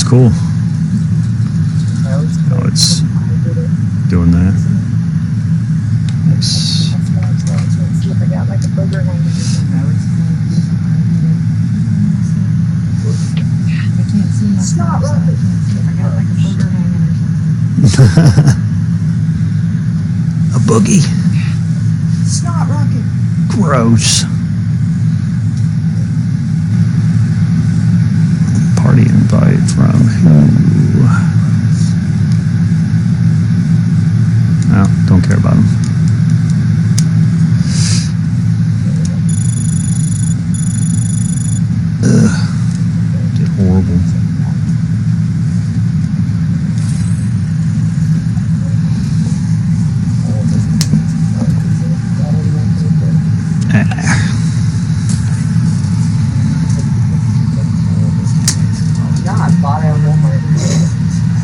cool. Oh, it's doing that. Nice. See if I got like a booger hanging. It's not rocket. See if I got like a booger hanging or something. A boogie. It's not rocket. Gross. Party invite from who? Oh, don't care about him. Ugh. Did horrible.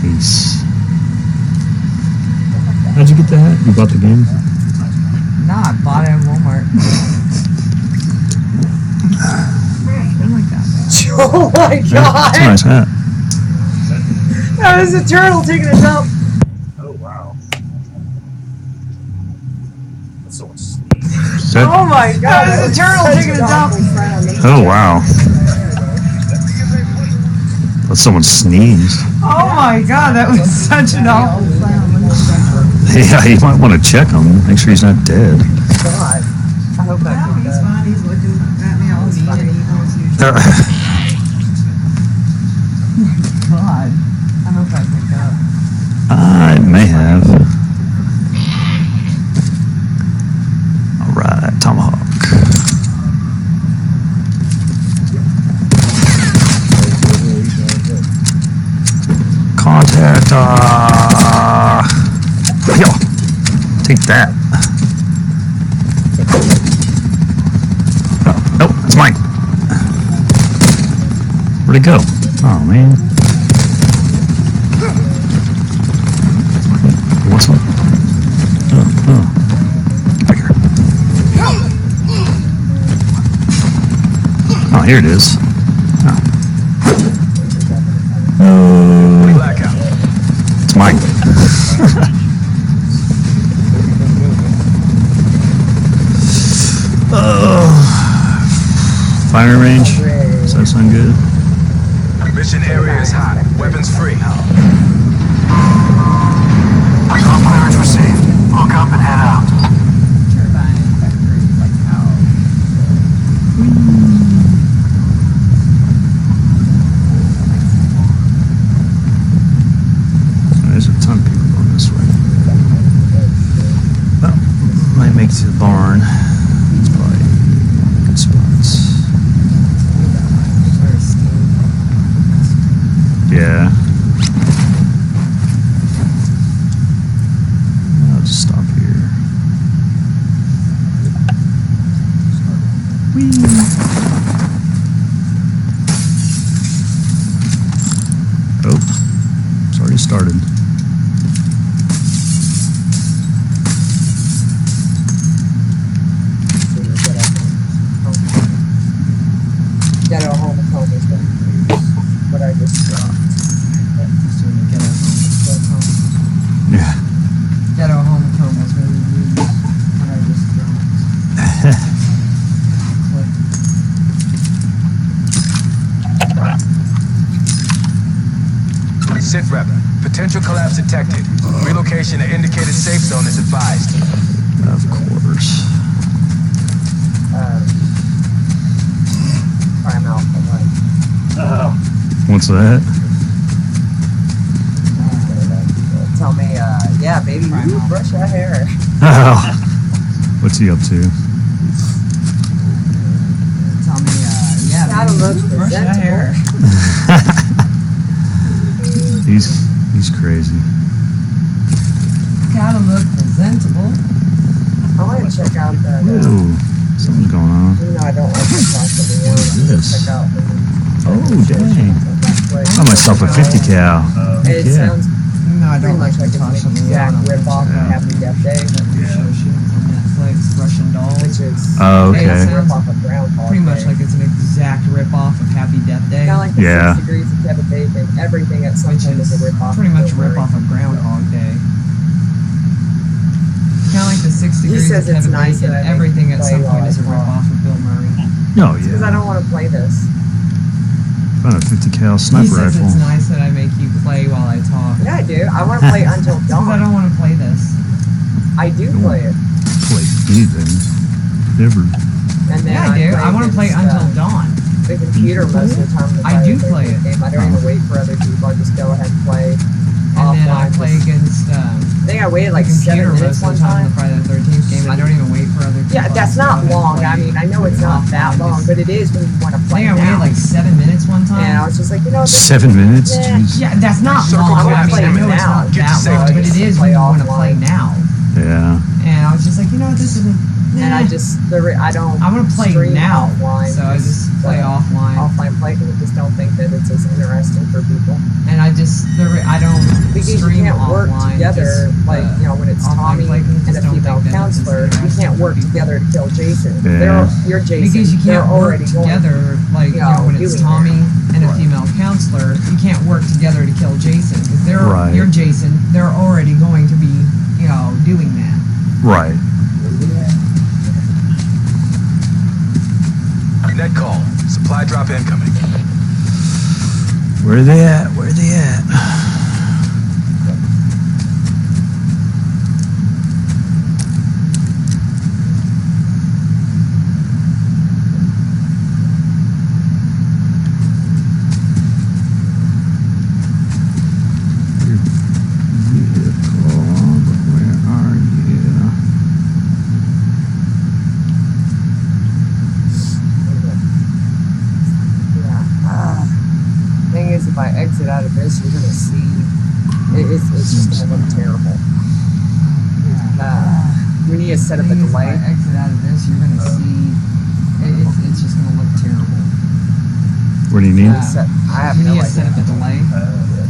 Nice. How'd you get that? You bought the game? No, I bought it at Walmart. I like that. Oh my god! That's a nice hat. That was a turtle taking a dump. Oh wow. That's so much. Oh my god! That was a turtle taking a dump. Oh wow. Let someone sneeze. Oh my god, that was such an awful sound. Yeah, you might want to check him. Make sure he's not dead. God. I hope that he's fine. He's looking at me all neat and evil as usual. God. I hope I picked up. I may have. Alright, tomahawk. Contact. Yo, take that. Oh, nope, it's mine. Where'd it go? Oh man. What's up? Get back here. Oh, here it is. It's mine. Firing range. Does that sound good? Mission area is hot. Weapons free. All clearance received. Look up and head out. Turbine factory, like how. There's a ton of people going this way. Well, might make it to the barn. It's probably good spots. Yeah. I'll just stop here. Whee! Oh, it's already started. Ghetto home is home is what I just dropped. Yeah. Ghetto home is home is really weird. What I just dropped. Sit rep. Potential collapse detected. Relocation to indicated safe zone is advised. Of course. Prime Alpha Light. What's that? Tell me, yeah, baby, you brush that hair. Oh. What's he up to? Tell me, yeah, baby, you brush that hair. He's crazy. Gotta look presentable. I want to check out that. Ooh, something's going on. You know, I don't like to talk to the What is this? Check out. Oh, dang. I myself a 50 cal. It Yeah. sounds no, I don't like to talk to the exact rip off of Happy Death Day. Netflix, Russian Doll. Which is Oh, okay. rip off of Groundhog. Pretty much like it's an exact rip ripoff of Happy Death Day. Kind of like the Yeah. 6 Degrees of Kevin Bacon. Everything at some Which point is a is ripoff. pretty much a Bill Murray. ripoff of Groundhog Day. Kind of like the 6 He Degrees says of it's Kevin nice Bacon. that I make Everything you at play some while point I is a talk. ripoff of Bill Murray. Oh Because I yeah. don't want to play this. Found a 50 cal He sniper says rifle. it's nice that I make you play while I talk. Yeah, I do. I want to play Until Because I Dawn. don't want to play this. I do play it. Play anything. Ever. And then Yeah, I do. I want to play against, Until Dawn. the computer most of the time. I do play it. Game. I don't even wait for other people. I just go ahead and play. And then I offline. play against I think I waited like the 7 computer minutes most one of the time in time. the Friday the 13th game. I don't even wait for other people. Yeah, that's I just go not ahead and long. play I mean, I know it's not that offline. long, but it is when you want to I play think I now. waited like 7 minutes one time. And I was just like, this 7 minutes? Yeah. Jeez. Yeah, that's not Circle long. I collapse mean, I know imminent. it's not Get to that long, safety. but it is when Play you want to play offline. now. Yeah. And I was just like, this isn't. And I just, I don't. I want to play stream now, offline, so I just play offline. Offline play because I just don't think that it's as interesting for people. And I don't Because stream you can't work offline. together, just, like, when it's offline Tommy play, 'cause I and just a don't female think that it's as counselor, you interesting can't for work people. together to kill Jason. Yeah. You're Jason. Because you They're can't work already going. together, like, when it's doing Tommy that. and a female counselor, you can't work together to kill Jason. Because Right. you're Jason, they're already going to be, doing that. Right. Net call. Supply drop incoming. Where they at? Where they at? Where are you? Yeah. Thing is, if I exit out of this, you're gonna see it's just gonna look terrible. We need to set up a Thing is, if delay. I exit out of this, you're gonna see. It's just gonna look terrible. What do you need? I have We no need to set up a idea. delay.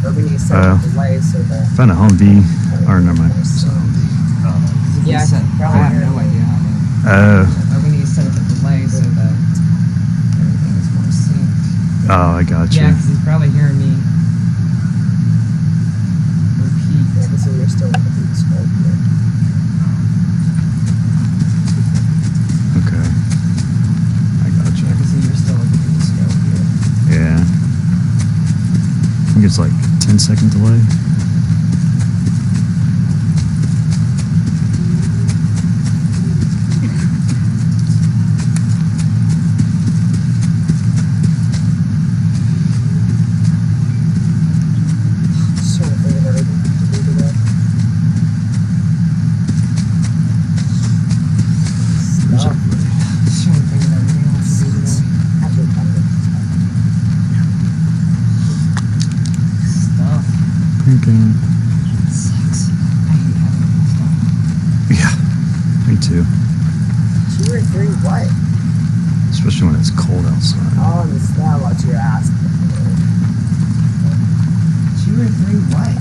But we need to set up a delay so that. Found a Humvee. Or never mind. So, Yeah, I have no idea how to. We need to set up a delay so that everything is more synced. oh, I got you. Yeah, because he's probably hearing me repeat. Yeah, so you're still in the scope here. Okay. I got Yeah, you. because you're still looking at the scope here. Yeah. I think it's like 10-second delay. Just trying to think of everything to do today. Where's Stuff. everybody? Just trying to think of everything else to do today. Stuff. Thinking. Sucks. I hate having stuff. Yeah. Me too. 2 or 3 what? Especially when it's cold outside. Oh, and it's not what you're asking. 2 or 3 what?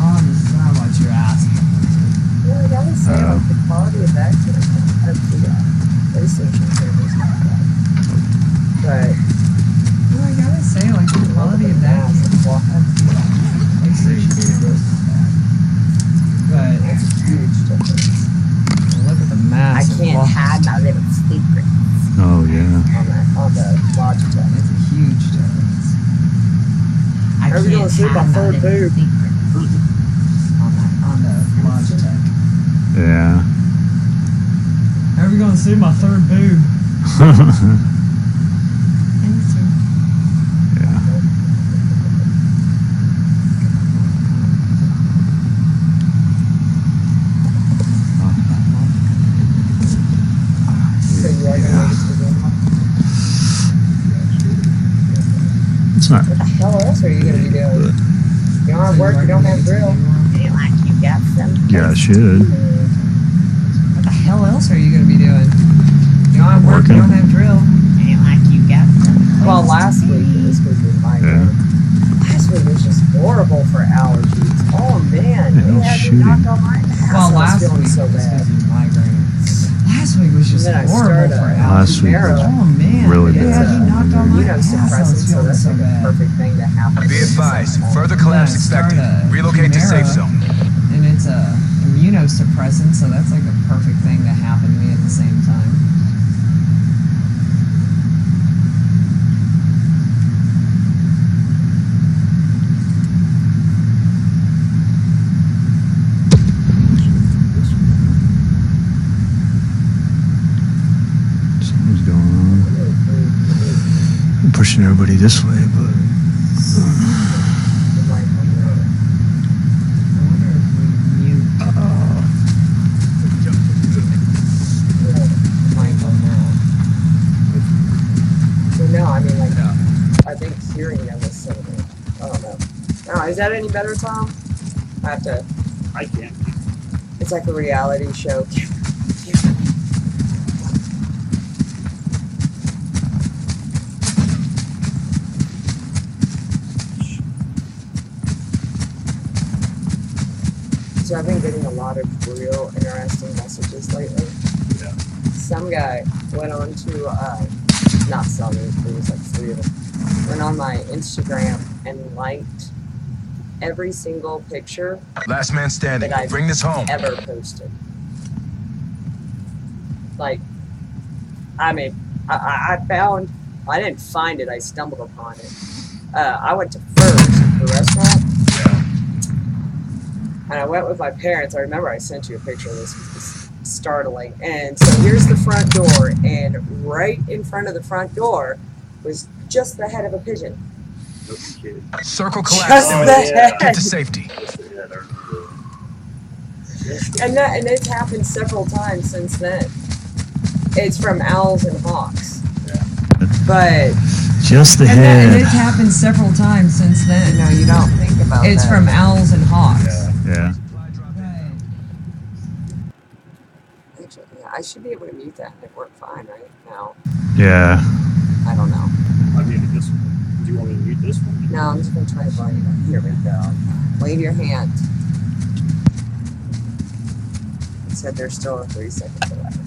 Oh, this is not what you're asking. Yeah, I gotta say, like, the quality of that game of the PlayStation game is not bad. But, Well, I gotta say, like, the quality of that game of the PlayStation game is not bad. But, it's a huge difference. look at the I massive can't walls. hide my little secret Oh, yeah. on the Logitech. It's a huge difference. I Are we can't gonna see my hide third little boob? secret on the Logitech. Yeah. How are we gonna see my third boob? yeah. So you are gonna make it to the game? It's not. What the hell else are you gonna be doing? You don't have work, you don't have drill. Ain't like you got some. Yeah, I should. What the hell else are you gonna be doing? You don't have work, you Working. don't have drill. Ain't like you got some. Well, last week this was with my Yeah. Last week was just horrible for allergies. Oh man, Yeah, it no had me shooting. knocked on my ass. Well, I was last feeling week so was bad. because of migraine. Last week was just was then I horrible started for last week Alfred. was Oh man, really yeah, bad. he knocked on my ass. I immunosuppressant, was so feeling that's so like a bad. perfect thing to happen. Be advised, further And then I collapse expected. start a Relocate to safe Chimera, zone. And it's a immunosuppressant, so that's like a perfect thing to happen to me at the same time. Something's going on. I'm pushing everybody this way, but I wonder if we mute Mike on that. So no, I mean, like, I think hearing them is so good. I don't know. Oh, is that any better, Tom? I have to. I can't. It's like a reality show. So I've been getting a lot of real interesting messages lately. Yeah. Some guy went on to, not some, there was like 3 of them, went on my Instagram and liked every single picture Last man standing. that I've Bring this home. ever posted. Like, I mean, I found, I didn't find it, I stumbled upon it. I went to Furs, the restaurant, and I went with my parents. I remember I sent you a picture of this. It was startling. And so here's the front door, and right in front of the front door was just the head of a pigeon. No kidding. Circle Just collapse the imminent. head. Get to safety. Yeah, they're- And it's happened several times since then. It's from owls and hawks. Yeah. But just the And head. it's happened several times since then. no, you don't think about It's that. from owls and hawks. Yeah. Yeah. Actually, yeah, I should be able to mute that and it worked fine right now. Yeah. I don't know. I muted this one. Do you want me to mute this one? No, I'm just gonna try to find it. Here we go. Wave your hand. It said there's still 3 seconds left.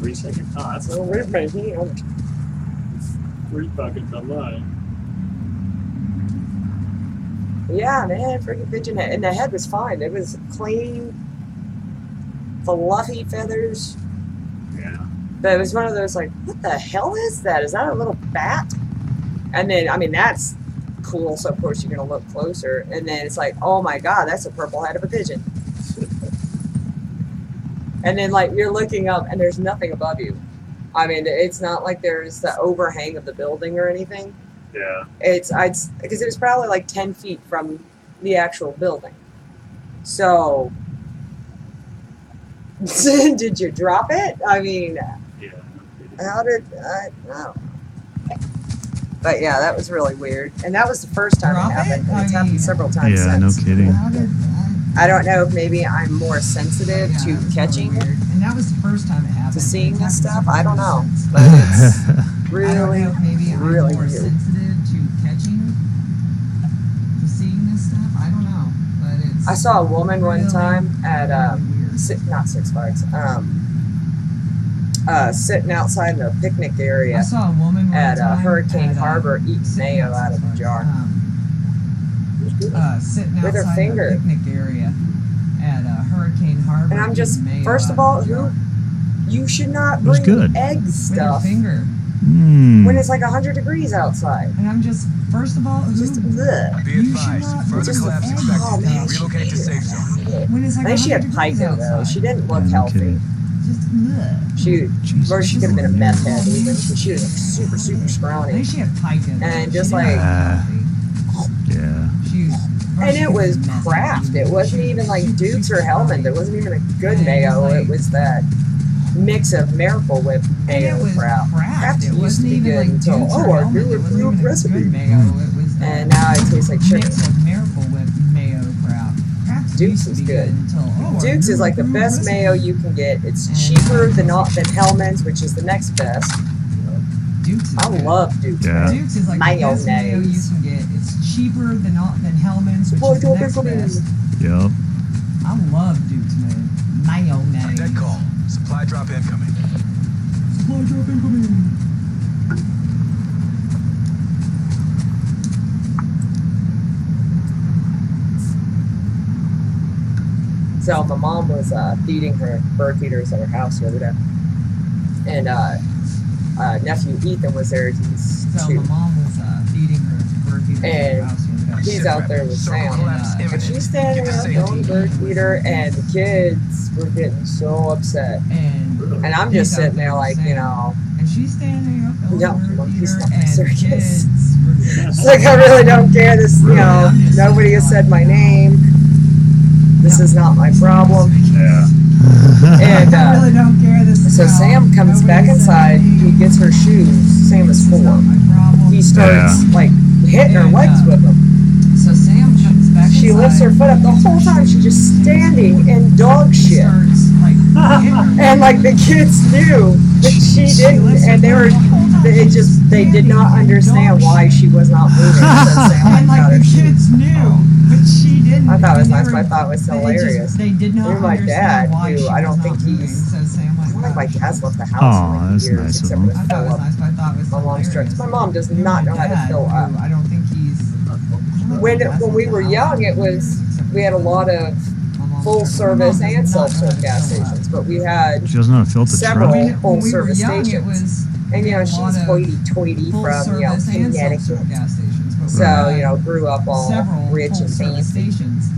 3 seconds. Ah, that's So wave my hand. 3 seconds online. Yeah, man, freaking pigeon head. And the head was fine. It was clean, fluffy feathers. Yeah. But it was one of those like, what the hell is that? Is that a little bat? And then, I mean, that's cool. So of course you're gonna look closer. And then it's like, oh my god, that's a purple head of a pigeon. And then like you're looking up and there's nothing above you. I mean, it's not like there's the overhang of the building or anything. Yeah. Because it was probably like 10 feet from the actual building. So, did you drop it? I mean, Yeah. how did I don't know. But yeah, that was really weird. And that was the first time Drop it happened. it? And it's I happened mean- several times Yeah, no since. kidding. How did I don't know if maybe I'm more sensitive Yeah, to that was catching really weird. And that was the first time it happened. to seeing It's this happened stuff. I don't several know. times. But it's I don't really, know if maybe I'm really more weird. sensitive to catching, to seeing this stuff. I don't know, but it's. I saw a woman one really, time at really weird. not Six Flags, sitting outside the picnic I area saw a woman one at time Hurricane at, Harbor eating sitting mayo out of outside, a jar. Sitting With her outside finger. the picnic area at Hurricane Harbor. And I'm just, eating mayo first out of all, a jar. you should not It was bring good. egg With her stuff finger. Hmm. when it's like 100 degrees outside. And I'm just, first of all, Just, bleh. Be You should advised, not further just- collapse oh, expected. man, Relocate to safe zone. when it's like I think she had 100 pica degrees though. outside. She didn't look Yeah, no healthy. kidding. Just, bleh. She, Jesus. or she could have been a meth head even. 'Cause she was super, super I scrawny. think she had pica. though. And She just didn't like- look healthy. Yeah. She was, And she it was messy. Kraft. It wasn't even like Super, Dukes super or Hellman. It scrawny. wasn't even a good And mayo. it's It like- was that mix of Miracle Whip And mayo it was crap. Kraft. It used to wasn't be even good like until, Dukes or oh, our Hellman. new It wasn't improved even a recipe. good mayo. It was the And now it tastes like sugar. mix of Miracle Whip mayo Kraft. Kraft Dukes used to is be good. until, oh, our Dukes new is like the improved best recipe. mayo you can get. It's And cheaper now than it's than Hellman's, which is the next best. Dukes is I good. love Dukes. Yeah. man. Dukes is like the best mayo you Mayonnaise. can get. It's cheaper than Hellman's, which Boy, is the don't next pickle me. best. Yup. I love Dukes, man. Mayonnaise. Dead call. Supply drop incoming. Supply drop incoming. So my mom was feeding her bird feeders at her house the other day, and nephew Ethan was there. He's So 2. my mom was feeding her bird feeder at And her house the other day. he's out there with Sam, and she's standing up going bird feeder, and the kids were getting so upset. And And I'm just sitting there like, you know, and she's standing up on no, the bird he's feeder, not my and the circus. kids were getting It's like I really don't care. This, you know, nobody has said my name. This is not my problem. Yeah. And I really don't care. This is so how Sam comes nobody back said inside. my He name. gets her shoes. Sam is This 4. not my problem. He starts like hitting her And, legs with them. So Sam comes back She inside, lifts her foot up the whole time. She's just standing in dog shit. starts like hitting her. And like the kids knew that she didn't, and they did not understand why she was not moving. So Sam And like got her the shoes. kids knew, but she didn't. I thought it was And they nice, but I were- thought it was they hilarious. just- They did not Even my understand dad, why who she I don't was think not moving. he's- So Sam I went don't think my back. dad's left the house Aw, in like that's years, nice of except him. for I to thought it fill was up. nice, but I thought it was My mom's hilarious. strict. My mom does Even not my know how to dad, fill who up. I don't think he's. When we were young, it was we had a lot of full service and self-serve gas stations, but we had She doesn't know how to fill up the several truck. When full we were service young, it stations. was And you know, a she's lot of hoity-toity full from service and Connecticut, self-serve gas stations. But we so had you know, grew up all several rich full and service fancy. stations.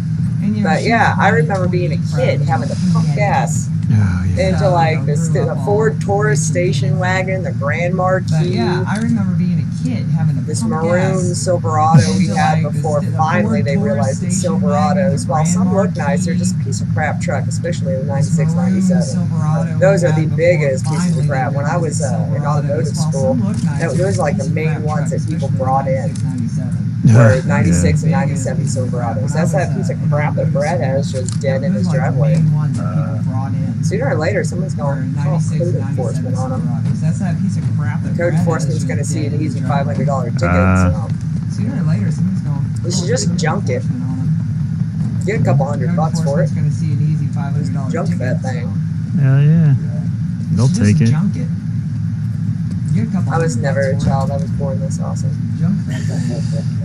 And, you know, But she yeah, was I really remember being a from kid having to pump Connecticut. gas Oh, yeah. into So, like you know, grew the up all Ford Taurus rich and station fancy. wagon, the Grand Marquis, But yeah, I remember being a kid having to this pump maroon gas Silverado we into, had like, before the finally Ford they Taurus realized that station Silverados, wagon, while the some Grand look nice, they're Marquis, just a piece of crap truck, especially in this maroon 96, 97. Silverado Those we are the had before biggest pieces finally of crap. they When I realized was that in Silverados, automotive while school, some look nice, those they're are like just the a piece of main crap ones truck, that people especially brought in. 96, 97. Were Yeah. 96 and Biggest 97 piece of crap. Silverados. When I That's that was, piece of in crap that automotive Brett has school, just dead in those his were like the driveway. main ones that people brought in. Sooner or later, someone's Or going to call 96 code and 97 enforcement on them. Silverados. That's that piece of crap that Code Brad has enforcement's just going to see dead an in his easy driveway. $500 ticket. So Sooner or later, someone's going. You should just junk it. enforcement on them. get a couple $100 for it. Enforcement's going to see an easy $500 Junk ticket. that thing. Hell yeah. They'll Just take it. Junk it. Get a couple I was $100 never a for it. child. I was born this awesome. Junk that thing.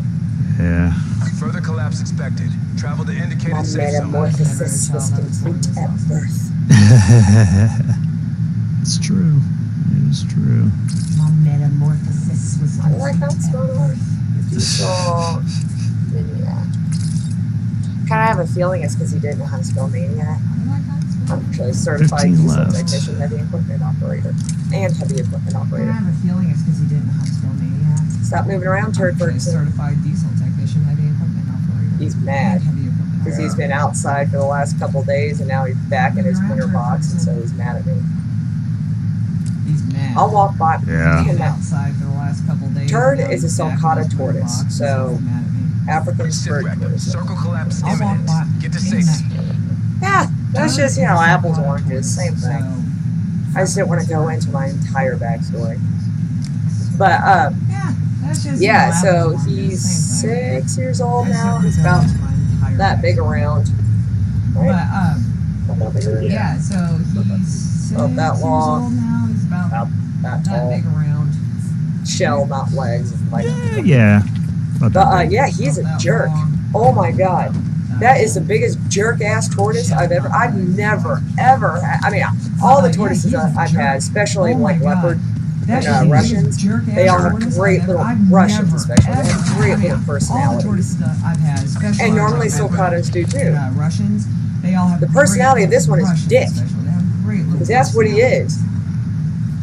Yeah. Further collapse expected. Travel to My indicated safe zone. metamorphosis was complete at birth. It's true. It is true. My metamorphosis was I like how it's complete going at on. birth. If you saw Maniac. Kind of have a feeling it's because he didn't know how to spell Maniac. I like how it's going. I'm actually a certified 15 diesel left. technician, heavy equipment operator, and heavy equipment I operator. have a feeling it's because he didn't know how to spell maniac. Stop moving around, Turd I'm a Ferguson. certified diesel technician, heavy equipment operator. He's mad And heavy equipment because he's operator. been outside for the last couple days, and now he's back in his winter box, and so he's mad at me. He's mad. I'll walk by. Yeah. He's And been that outside for the last couple days. Turd and now is a he's back in sulcata his winter tortoise, box, so- he's mad at me. African spurred Shipwreck. tortoise. Circle collapse I'll walk imminent. by. Get to in safety. that- Yeah, that's just, you know, Turd is a apples and sulcata oranges, same tortoise, thing. so- I just didn't want to go into my entire backstory. But, Yeah, that's just yeah, apples so and oranges, he's same thing. 6 years old I just now. don't He's go about into my entire that big backstory. around. But Right? About that big around. yeah, so he's 6 About that years long. old now. He's about About that that tall. big around. Shell, not legs. Like, Yeah. About that but, big. yeah, he's a About that jerk. long. Oh my god. That is the biggest jerk ass tortoise I've never, ever had. I mean, all the Yeah, tortoises he's a I've jerk. had, especially Oh my like God. leopard, That and, is the Russians, biggest jerk-ass they all have tortoise great I've little I've Russians never, especially. They have ever- great I mean, little all the personalities. tortoises that I've had, especially And normally like sulcatas do too. Russians, they all have The personality of great this one is Russians dick. especially. They have great little Because that's what he personalities. is.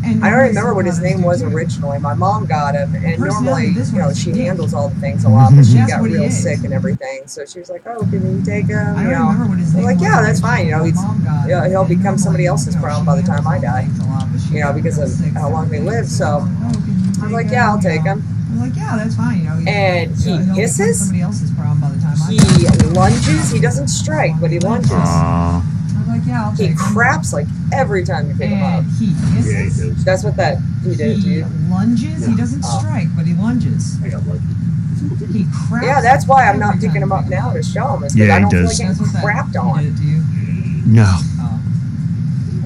And I don't normally remember what his sulcatas name do was too. originally. My mom got him, and Personality normally, of this you know, one is she dick. handles all the things a lot, but she That's got what he real is. sick and everything. So she was like, "Oh, can you take him?" I You don't know, remember what his I'm name like, was. yeah, that's fine. You know, My he's mom got yeah, it, he'll and become normally, somebody else's you know, problem she by the time handles I all the die. things a lot, but she You know, got because real of sick how and long they everything, live. So I'm like, oh, can you I was take like, him? yeah, I'll You take know, him. I'm like, yeah, that's fine. You know, And he he'll become hisses. somebody else's problem by the time I He die. lunges. He doesn't strike, but he lunges. Aw. I'm like, yeah, I'll He take him. craps like every time you pick him up. And he Yeah, he hisses. does. That's what that he did to He you. lunges. He Yeah. doesn't Oh. strike, but he lunges. I got lucky. He craps. Yeah, that's why I'm not every picking time him up you pick now to show him. Is because Yeah, I he don't feel does. like getting That's what that crapped he on. did it to you. No. Oh.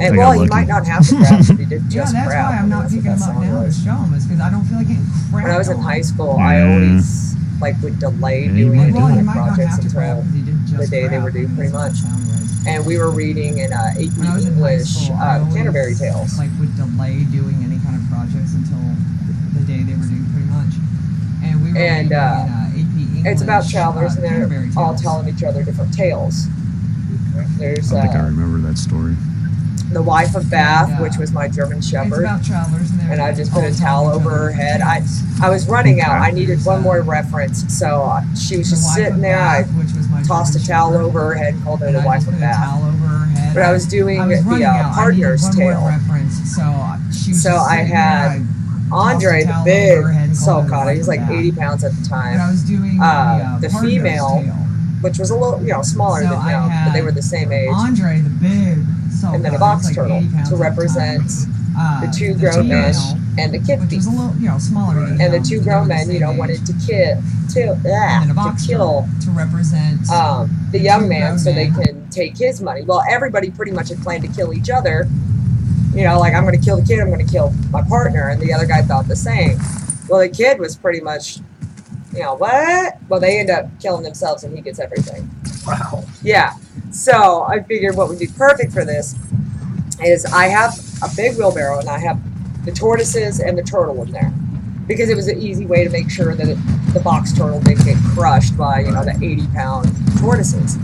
And I well, got he lucky. might not have the crabs if he did Yeah, just that's crab. why I'm not That's what picking that them up sound now to was. show them. Is because I don't feel like getting crap. When I was in high school, Yeah. I always would delay Yeah, you doing might any do Well, kind he of might not projects have to crap until because he did just the day they crap. were due, I mean, pretty that's much. what it sounds like. And we were reading in AP When I was in high English, school, I the always, Canterbury Tales. like would delay doing any kind of projects until the day they were due, pretty much. And we were And, reading AP English. It's about travelers, and they're Canterbury all Tales. telling each other different tales. There's I think I remember that story. the wife of Bath, Yeah. which was my German It's Shepherd. about travelers and they're And I just put all a towel telling each over other her head. different tales. I was running out. Okay. I needed one more reference, so she was The just wife sitting of there. I Bath, which was my tossed a German towel Shepherd. over her head and called her And the I wife just of put a Bath. towel over her head. But I was doing I was running the out. I needed Partner's one more Tale. reference, so she was So just I sitting had there, Andre, tossed a the towel big over her head and called her the sulcata, wife he was of like Bath. 80 pounds at the But I time, was doing the Partner's female, Tale. which was a little, smaller So than I him, but they had were the same age. Andre, the big sulcata, And then a he was box like turtle 80 pounds to at the represent time. the two the grown men female, and the kid which thief. was a little, smaller than And the him, two but they grown were the men, same age. wanted to And then a box kill turtle to represent the young two man grown so they men. can take his money. Well, everybody pretty much had planned to kill each other. Like, I'm going to kill the kid, I'm going to kill my partner. And the other guy thought the same. Well, the kid was pretty much, what? Well, they end up killing themselves and he gets everything. Wow. Yeah. So I figured what would be perfect for this is I have a big wheelbarrow and I have the tortoises and the turtle in there. Because it was an easy way to make sure that the box turtle didn't get crushed by, the 80-pound tortoises.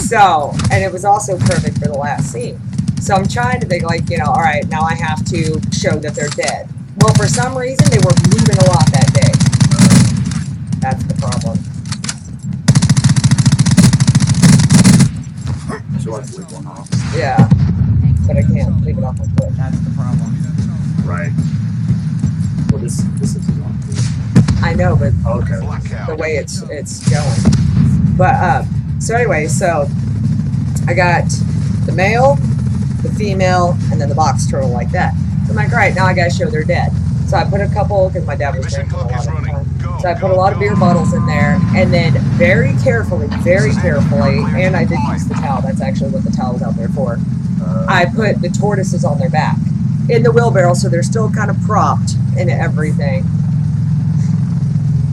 So, and it was also perfect for the last scene. So I'm trying to think, all right, now I have to show that they're dead. Well, for some reason, they were moving a lot that day. That's the problem. So I have to leave one off. Yeah. But I can't leave it off my foot. That's the problem. Right. Well, this is wrong. I know, but Okay. the way it's going. But so anyway, so I got the male, the female, and then the box turtle like that. So I'm like, all right, now I gotta show they're dead. So I put a couple, because my dad was Mission drinking a clock lot is at the running. time. Go, So I put a go, lot of go. beer bottles in there, and then very carefully, and I did use the towel. That's actually what the towel was out there for. I put the tortoises on their back in the wheelbarrow, so they're still kind of propped and everything.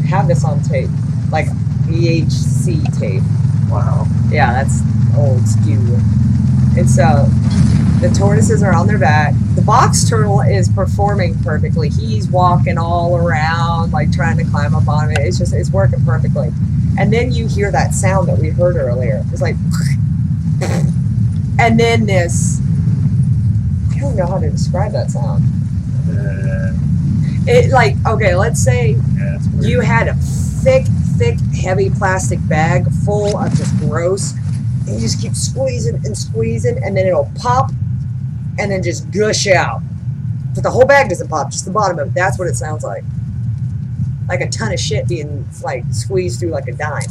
I have this on tape, like VHC tape. Wow. Yeah, that's old skew. And so the tortoises are on their back. The box turtle is performing perfectly. He's walking all around, like trying to climb up on it. It's working perfectly. And then you hear that sound that we heard earlier. It's like, and then this, I don't know how to describe that sound. Okay, let's say Yeah, it's weird. you had a thick, heavy plastic bag full of just gross, and you just keep squeezing and squeezing, and then it'll pop, and then just gush out. But the whole bag doesn't pop, just the bottom of it. That's what it sounds like. Like a ton of shit being, squeezed through like a dime.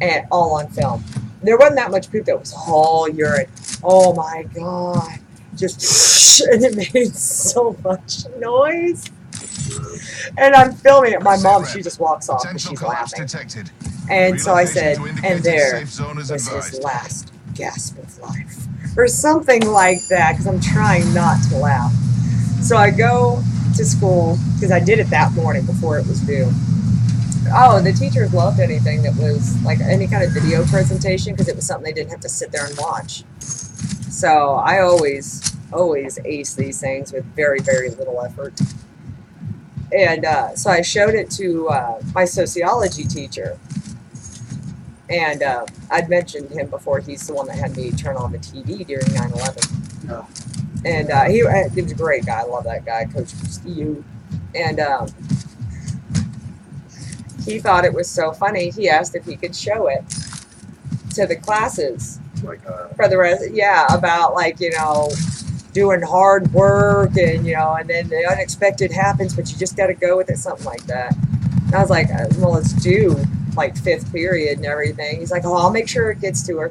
And all on film. There wasn't that much poop, though. It was all urine. Oh my god. Just, and it made so much noise. And I'm filming it. My mom, she just walks off because Potential she's collapse laughing. detected. And so I said, Relocation to and indicated there safe zone is was his advised. last gasp of life. Or something like that, because I'm trying not to laugh. So I go to school, because I did it that morning before it was due. Oh, the teachers loved anything that was like any kind of video presentation, because it was something they didn't have to sit there and watch. So I always ace these things with very, very little effort. And so I showed it to my sociology teacher. And I'd mentioned him before. He's the one that had me turn on the TV during 9/11. Yeah. And he was a great guy. I love that guy, Coach Steve. And he thought it was so funny. He asked if he could show it to the classes for the rest. Yeah, about doing hard work and and then the unexpected happens, but you just got to go with it, something like that. And I was like, well, it's due fifth period and everything. He's like, oh, I'll make sure it gets to her.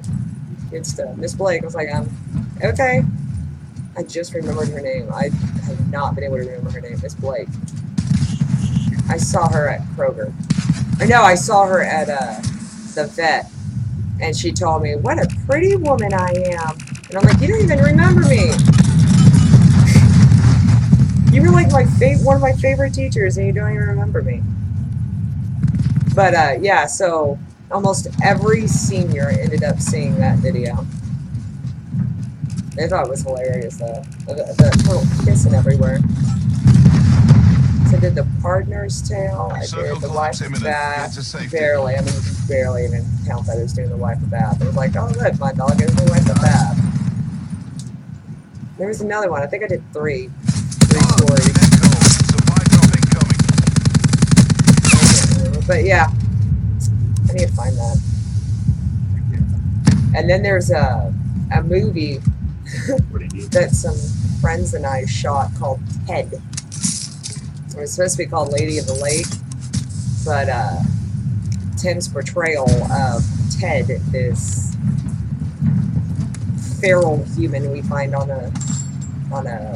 Gets to Miss Blake. I was like, okay. I just remembered her name. I have not been able to remember her name. Miss Blake. I saw her at Kroger. Or no, I saw her at the vet. And she told me, what a pretty woman I am. And I'm like, you don't even remember me. You were like one of my favorite teachers, and you don't even remember me. But yeah, so almost every senior ended up seeing that video. They thought it was hilarious, though. The total kissing everywhere. So I did the partner's tale. I did the wife of bath. Barely. I mean, you can barely even count that as doing the wife of bath. I was like, oh, good, my dog is the wife of bath. There was another one. I think I did three stories. But yeah, I need to find that. And then there's a movie that some friends and I shot called Ted. It was supposed to be called Lady of the Lake, but Tim's portrayal of Ted, this feral human we find on a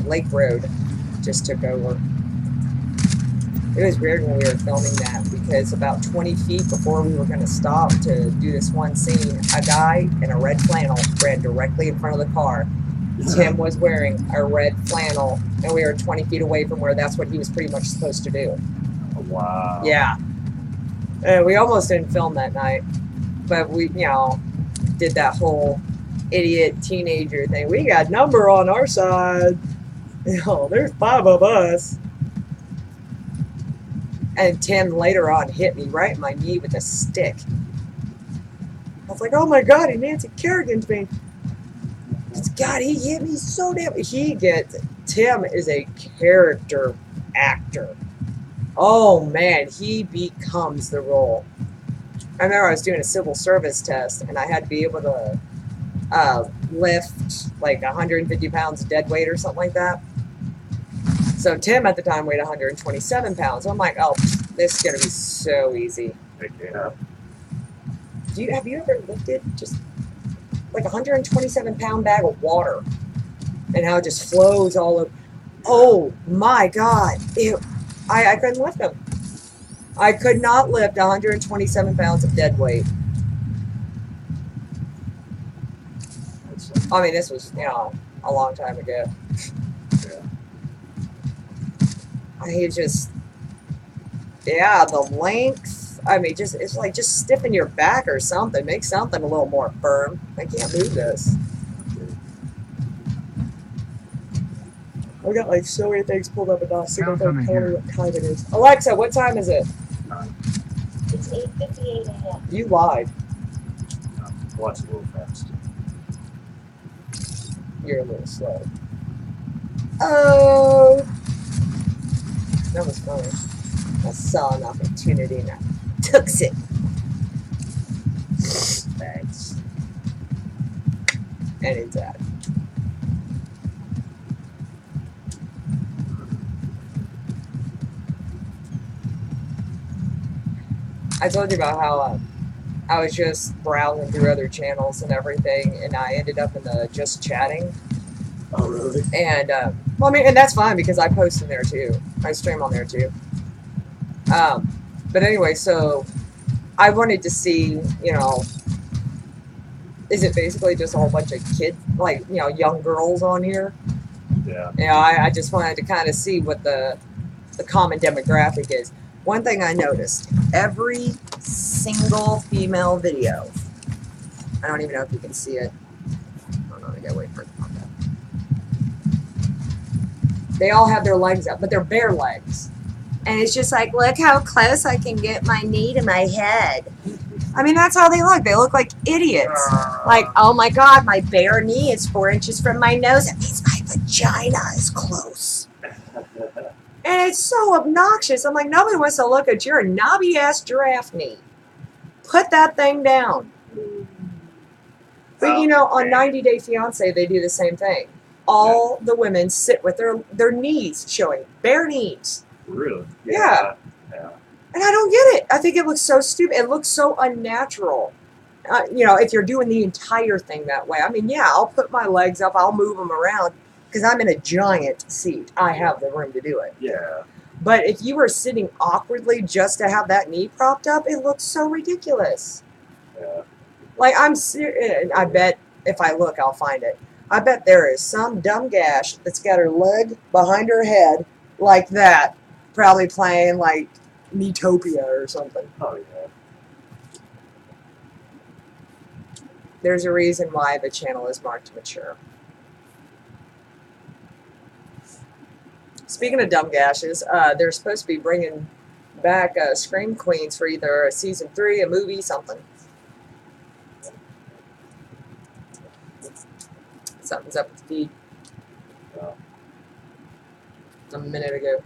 lake road, just took over. It was weird when we were filming that because about 20 feet before we were going to stop to do this one scene, a guy in a red flannel ran directly in front of the car. Tim was wearing a red flannel, and we were 20 feet away from where that's what he was pretty much supposed to do. Oh, wow. Yeah. We almost didn't film that night, but we, did that whole idiot teenager thing. We got number on our side. There's 5 of us. And Tim later on hit me right in my knee with a stick. I was like, oh my God, he Nancy Kerrigan's me. God, he hit me so damn. Tim is a character actor. Oh man, he becomes the role. I remember I was doing a civil service test, and I had to be able to lift like 150 pounds of dead weight or something like that. So Tim at the time weighed 127 pounds. I'm like, oh, this is gonna be so easy. Yeah. Have you ever lifted just like a 127-pound bag of water and how it just flows all over? Oh my God! I couldn't lift them. I could not lift 127 pounds of dead weight. I mean, this was a long time ago. The length. I mean, it's like just stiffen your back or something. Make something a little more firm. I can't move this. I got like so many things pulled up and not single thing telling me what time it is. Alexa, what time is it? It's 8:58 a.m. You lied. Watch a little fast. You're a little slow. Oh, that was funny. I saw an opportunity and I took it. Thanks. And it's that. I told you about how I was just browsing through other channels and everything, and I ended up in the just chatting. Oh, really? And well, I mean, and that's fine because I post in there too. I stream on there too. But anyway, so I wanted to see, is it basically just a whole bunch of kids, like, young girls on here? Yeah. I just wanted to kind of see what the common demographic is. One thing I noticed, every single female video, I don't even know if you can see it. Hold on, I gotta wait for it to pop up. They all have their legs up, but they're bare legs. And it's just like, look how close I can get my knee to my head. I mean, that's how they look. They look like idiots. Like, oh my God, my bare knee is 4 inches from my nose. That means my vagina is close. And it's so obnoxious. I'm like, nobody wants to look at your knobby-ass giraffe knee. Put that thing down. But, on 90 Day Fiancé, they do the same thing. All the women sit with their knees showing, bare knees. Really? Yeah. And I don't get it. I think it looks so stupid. It looks so unnatural. If you're doing the entire thing that way. I mean, yeah, I'll put my legs up. I'll move them around because I'm in a giant seat. I have the room to do it. Yeah. But if you were sitting awkwardly just to have that knee propped up, it looks so ridiculous. Yeah. Like, I'm serious. I bet if I look, I'll find it. I bet there is some dumb gash that's got her leg behind her head like that, probably playing like Neutopia or something. Oh yeah. There's a reason why the channel is marked mature. Speaking of dumb gashes, they're supposed to be bringing back Scream Queens for either a season 3, a movie, something. Something's up with the feed. Yeah. A minute ago.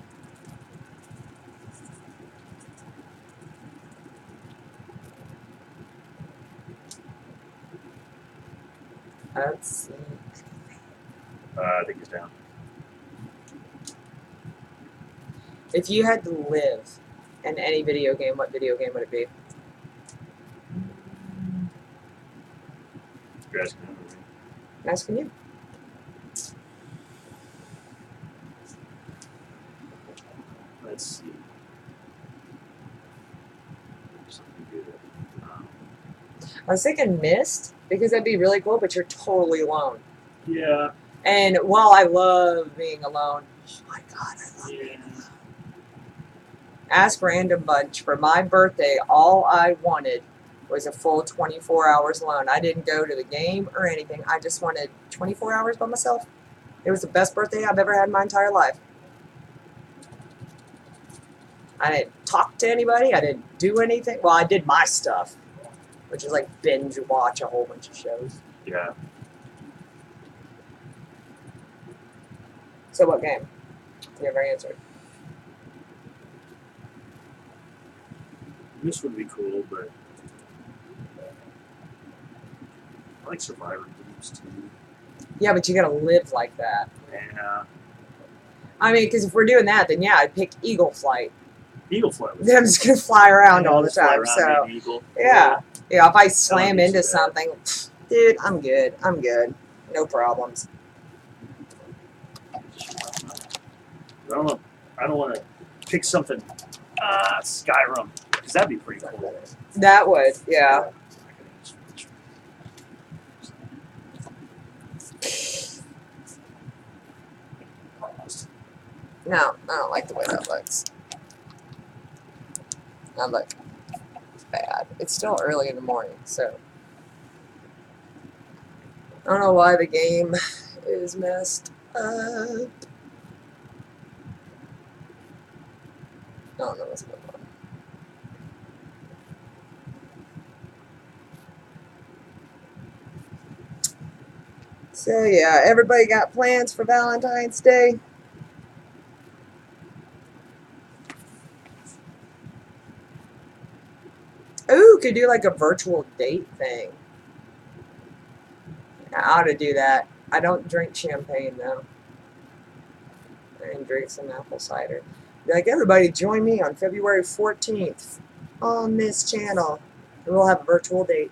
Let's see. I think it's down. If you had to live in any video game, what video game would it be? You're asking me. I'm asking you. Let's see. Something good. I was thinking Myst, because that'd be really cool, but you're totally alone. Yeah. And while I love being alone, oh my god, I love being alone. Ask Random Bunch, for my birthday, all I wanted was a full 24 hours alone. I didn't go to the game or anything. I just wanted 24 hours by myself. It was the best birthday I've ever had in my entire life. I didn't talk to anybody. I didn't do anything. Well, I did my stuff, which is like binge watch a whole bunch of shows. Yeah. So what game? You never answered. This would be cool, but I like Survivor games too. Yeah, but you gotta live like that. Yeah. I mean, because if we're doing that, then yeah, I'd pick Eagle Flight. Eagle Flight. Then I'm just gonna fly around all the Just fly time. around, So be an eagle. yeah, if I slam be into too bad. something, dude, I'm good. I'm good. No problems. I don't know. I don't want to pick something. Skyrim, because that'd be pretty cool. That would, yeah. No, I don't like the way that looks. That look bad. It's still early in the morning, so I don't know why the game is messed up. I don't know what's going on. So yeah, everybody got plans for Valentine's Day? Ooh, could do like a virtual date thing. I ought to do that. I don't drink champagne though. I can drink some apple cider. Be like, everybody join me on February 14th on this channel. And we'll have a virtual date.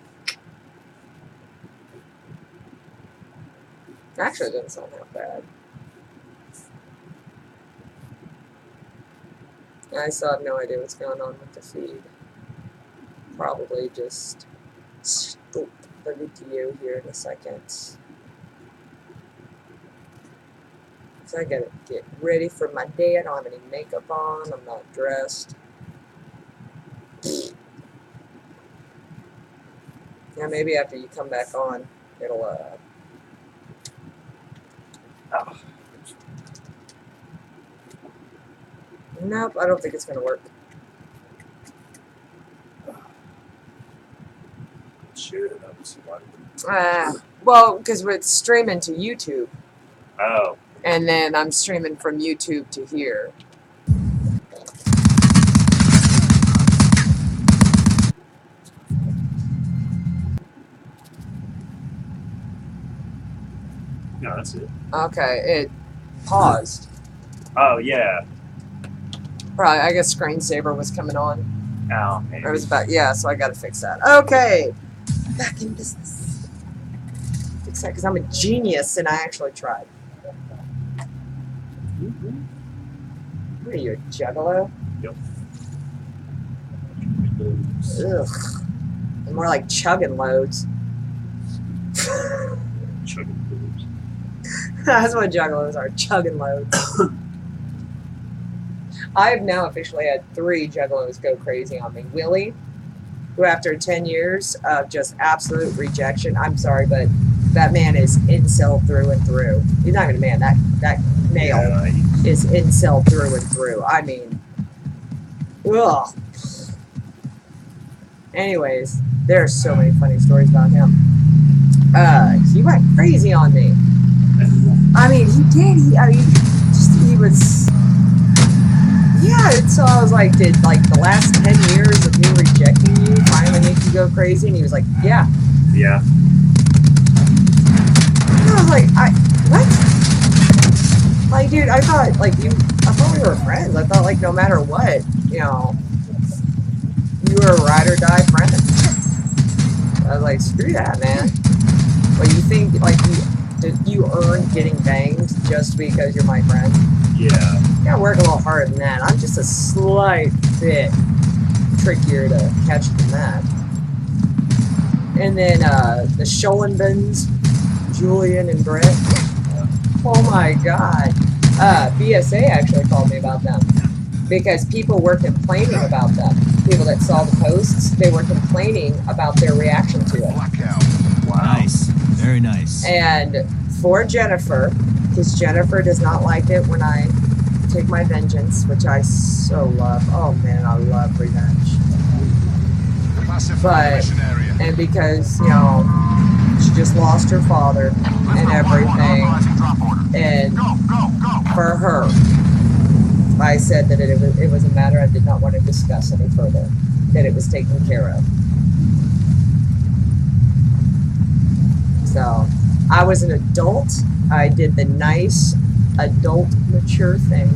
Actually, it doesn't sound that bad. I still have no idea what's going on with the feed. Probably just stop the video here in a second. So I gotta get ready for my day. I don't have any makeup on. I'm not dressed. Yeah, maybe after you come back on, it'll Oh. Nope, I don't think it's gonna work. Shit, I don't see why. Well, because we're streaming to YouTube, Oh. and then I'm streaming from YouTube to here. No, that's it. Okay, it paused. Oh, yeah. Probably, I guess screensaver was coming on. Ow, maybe. Or it was about, yeah, so I gotta fix that. Okay, back in business. Fix that, because I'm a genius and I actually tried. What are you, a juggalo? Yep. Ugh. More like chugging loads. Chugging boobs. That's what juggalos are, chugging loads. I have now officially had 3 juggalos go crazy on me. Willie, who after 10 years of just absolute rejection, I'm sorry, but that man is incel through and through. He's not even a man, that male is incel through and through. I mean, ugh. Anyways, there are so many funny stories about him. He went crazy on me. I mean, he did. He was. Yeah, so I was like, did like the last 10 years of me rejecting you finally make you go crazy? And he was like, yeah. Yeah. And I was like, what? Like, dude, I thought we were friends. I thought, like, no matter what, you know, you were a ride or die friend. I was like, screw that, man. Like, you think, like, did you earn getting banged just because you're my friend? Yeah. You gotta work a little harder than that. I'm just a slight bit trickier to catch than that. And then, the Schollenbens, Julian and Brett. Oh my god. BSA actually called me about them. Because people were complaining about them. People that saw the posts, they were complaining about their reaction to it. Wow. Nice. Very nice. And for Jennifer, because Jennifer does not like it when I take my vengeance, which I so love. Oh man, I love revenge. But, and because, you know, she just lost her father and everything. And for her, I said that it was a matter I did not want to discuss any further. That it was taken care of. So, I was an adult. I did the nice, adult, mature thing.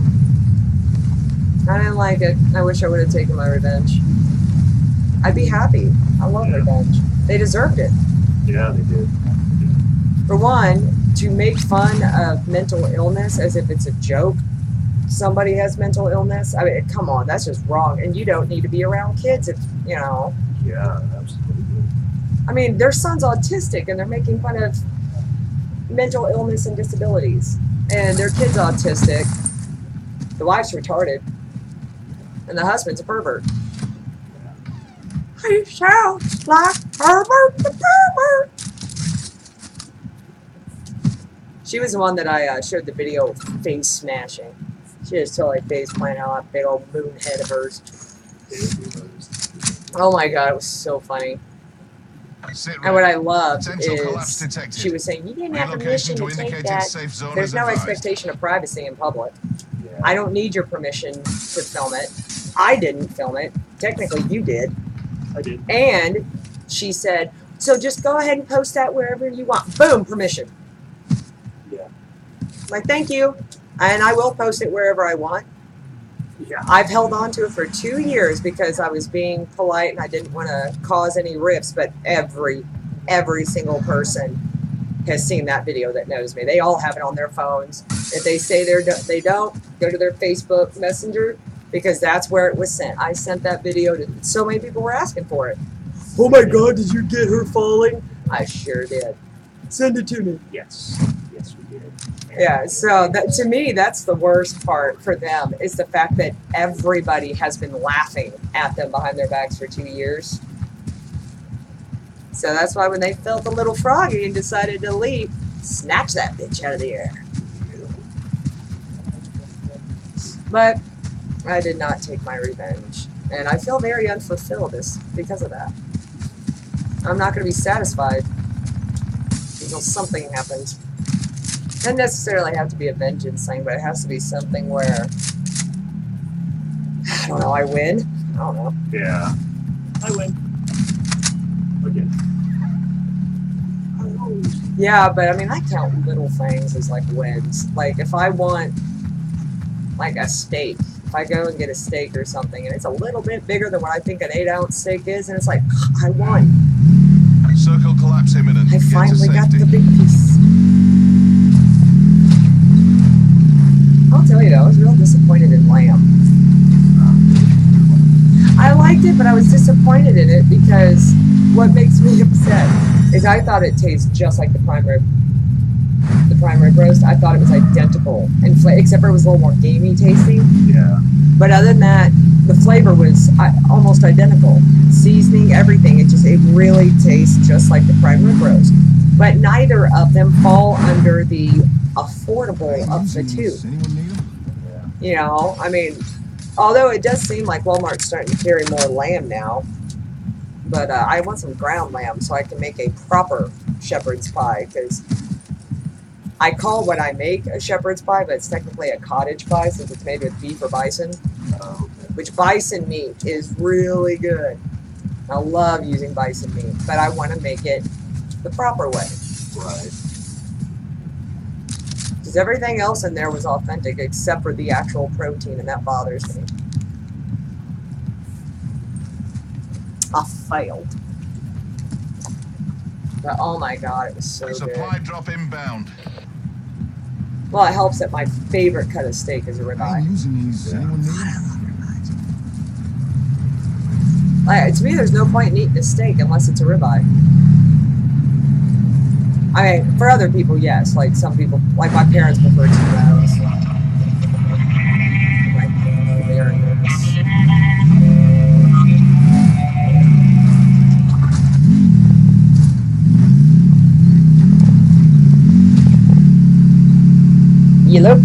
I didn't like it. I wish I would have taken my revenge. I'd be happy. I love revenge. They deserved it. Yeah, they did. For one, to make fun of mental illness as if it's a joke. Somebody has mental illness. I mean, come on, that's just wrong. And you don't need to be around kids if, you know. Yeah, absolutely. I mean, their son's autistic and they're making fun of mental illness and disabilities. And their kid's autistic. The wife's retarded. And the husband's a pervert. He sounds like Herbert the pervert. She was the one that I showed the video of face smashing. She just totally face planted out that big old moon head of hers. Oh my god, it was so funny. And what I loved is she was saying, you didn't have permission to take that. There's no expectation of privacy in public. Yeah. I don't need your permission to film it. I didn't film it. Technically, you did. I did. And she said, so just go ahead and post that wherever you want. Boom, permission. Yeah. Like, thank you. And I will post it wherever I want. Yeah. I've held on to it for 2 years because I was being polite and I didn't want to cause any rifts, but every single person has seen that video that knows me. They all have it on their phones. If they say they don't, go to their Facebook Messenger because that's where it was sent. I sent that video to so many people were asking for it. Oh my god, did you get her falling? I sure did. Send it to me. Yes. Yes, we did. Yeah, so that, to me, that's the worst part for them, is the fact that everybody has been laughing at them behind their backs for 2 years. So that's why when they felt a little froggy and decided to leave, snatch that bitch out of the air. But I did not take my revenge. And I feel very unfulfilled because of that. I'm not going to be satisfied until something happens. Doesn't necessarily have to be a vengeance thing, but it has to be something where, I don't know, I win. I don't know. Yeah. I win. Again. Yeah, but I mean, I count little things as like wins. Like if I want like a steak, if I go and get a steak or something, and it's a little bit bigger than what I think an 8-ounce steak is, and it's like, I won. Circle collapse imminent. I Get to finally got safety. the big piece. I'll tell you though, I was real disappointed in lamb. I liked it, but I was disappointed in it because what makes me upset is I thought it tastes just like the prime rib. the prime rib roast, I thought it was identical, and except for it was a little more gamey tasting. Yeah. But other than that, the flavor was almost identical. Seasoning, everything. It really tastes just like the prime rib roast. But neither of them fall under the affordable of the two. Anyone need them? You know, I mean, although it does seem like Walmart's starting to carry more lamb now. But I want some ground lamb so I can make a proper shepherd's pie, because I call what I make a shepherd's pie, but it's technically a cottage pie since it's made with beef or bison. Which bison meat is really good. I love using bison meat, but I want to make it the proper way. Right. Because everything else in there was authentic except for the actual protein, and that bothers me. I failed. But oh my god, it was so good. Supply drop inbound. Well, it helps that my favorite cut of steak is a ribeye. using these. Anyone need them? Like, to me, there's no point in eating a steak unless it's a ribeye. I mean, for other people, yes. Like some people, like my parents prefer T-bones. Like, they're nervous. Yellow.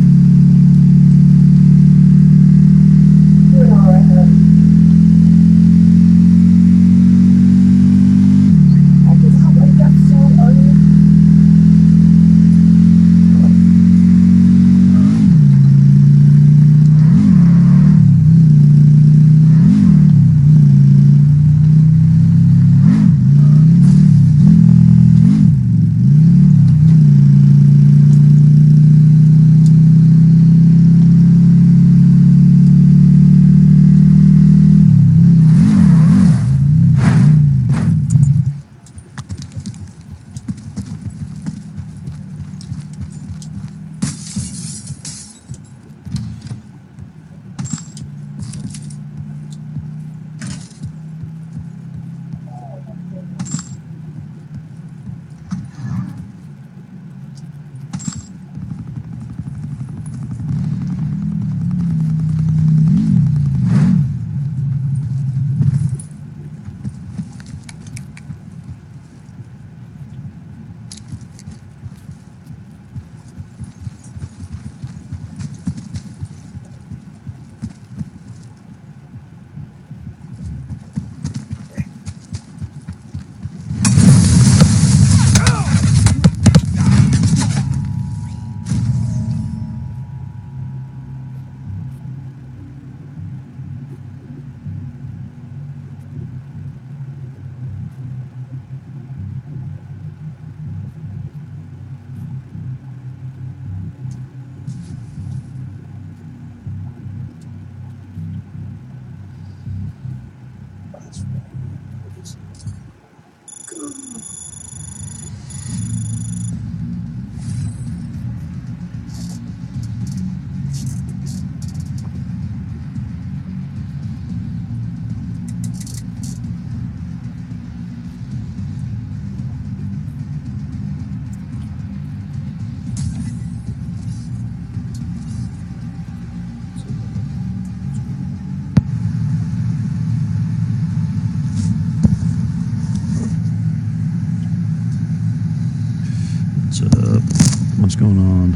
What's going on?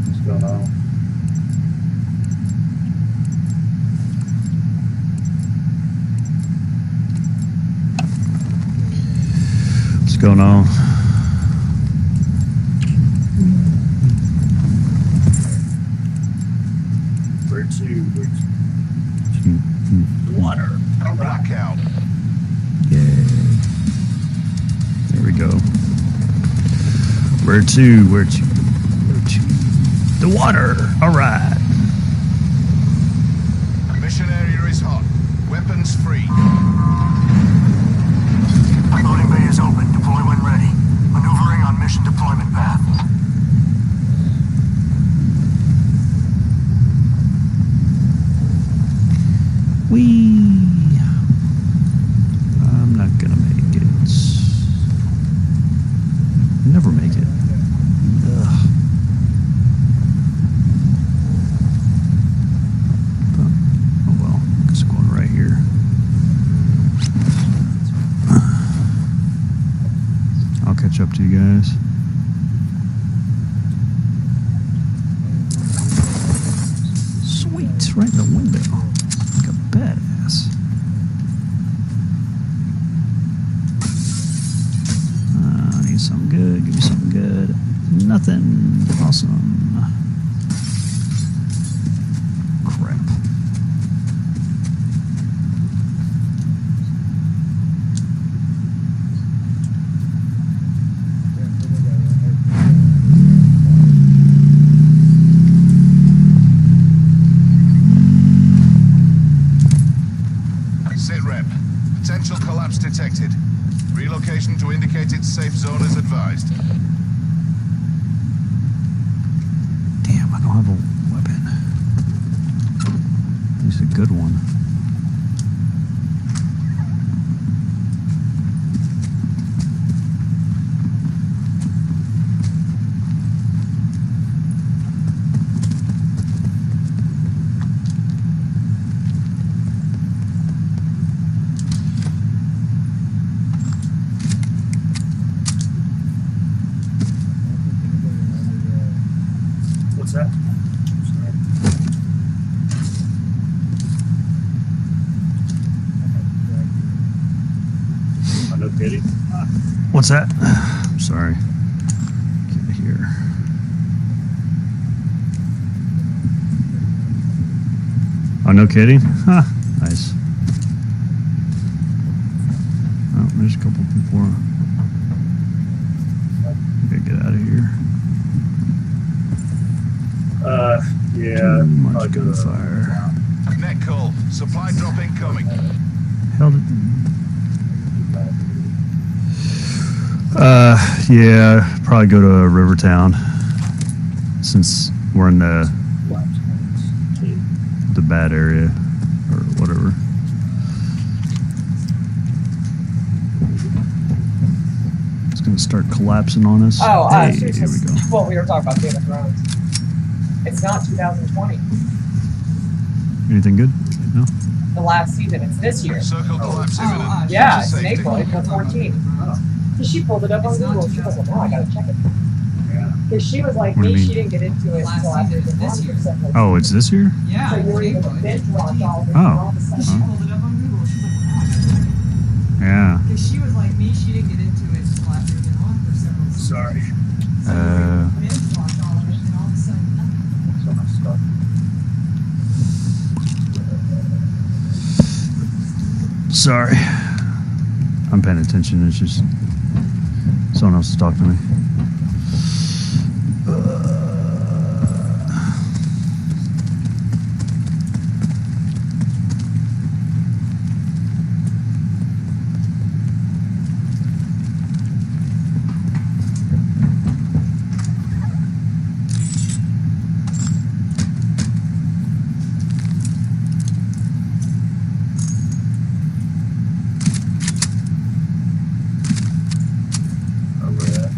What's going on? What's going on? Where to? Water. Blackout. Yeah. There we go. Where to? Where to? Where to? The water. All right. Mission area is hot. Weapons free. Loading bay is open. Deploy when ready. Maneuvering on mission deployment path. Whee! I'm not gonna make it. Never make it. Ugh. Oh well, just going right here. I'll catch up to you guys. Sweet, right in the window. Like a badass. I need something good. Give me something good. Nothing. Awesome. Crap. Sit rep. Potential collapse detected. Relocation to indicated safe zone is advised. Damn, I don't have a weapon. At least a good one. What's that? I know, Kitty. What's that? I'm sorry. Get here. Oh, no kidding? Huh. Nice. Oh, there's a couple people. Gotta get out of here. Yeah. Too much probably go to- gunfire. Net call. Supply drop incoming. Held it. Yeah, probably go to Rivertown since we're in the bad area or whatever. It's gonna start collapsing on us. Oh, Hey, it's here we go. Well, we were talking about Game of Thrones. It's not 2020. Anything good? No. The last season. It's this year. Circle collapse imminent. Yeah, To it's in safety. April, April 14th. Because she pulled it up on It's not Google. She was like, oh, I gotta check it. Yeah. Because she was like What do you me, mean? she didn't get into it Last until after season, the this year. Oh, it's this year? Yeah, So it's you were able April. to binge watch all of it. Oh. and all of a So she sudden, pulled it up on Google. She's like, wow, I gotta check it. Yeah. Because she was like me, she didn't get into it until after it had been on for several seasons. Sorry. So we were able to binge watch all of it, and all of a sudden, nothing. So much stuff. Sorry. I'm paying attention. It's just someone else is talking to me. Over that.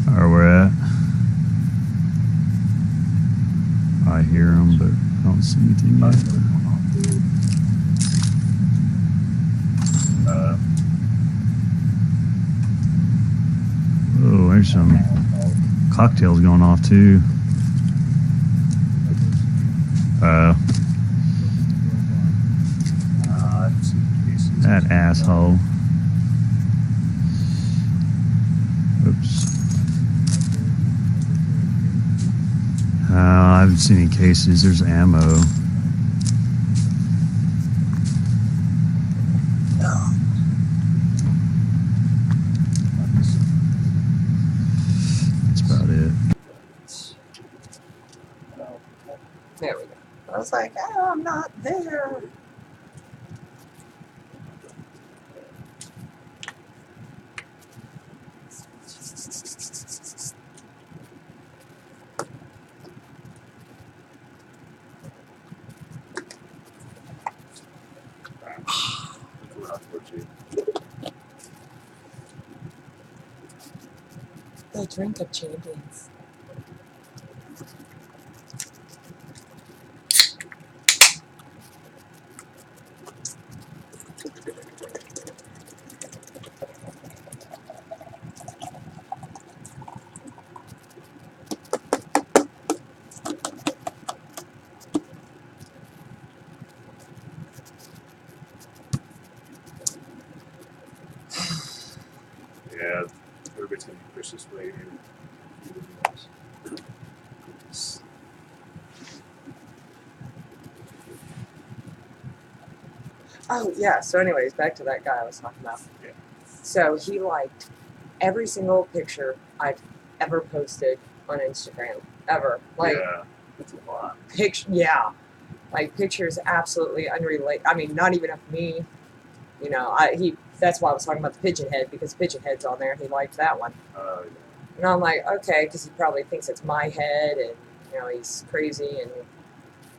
Where we're at. I hear them, but I don't see anything yet. Oh, there's some cocktails going off too. That asshole. Oops. I haven't seen any cases. There's ammo. That's about it. there we go. I was like, oh, I'm not there. The drink of champions. Yeah, everybody's gonna be pushed this way here. Oh yeah. So, anyways, back to that guy I was talking about. Yeah. So he liked every single picture I've ever posted on Instagram, ever. Like, yeah, that's a lot. yeah, like pictures absolutely unrelated. I mean, not even of me. You know, that's why I was talking about the pigeon head, because pigeon head's on there. He liked that one. Yeah. And I'm like, okay, because he probably thinks it's my head, and you know he's crazy, and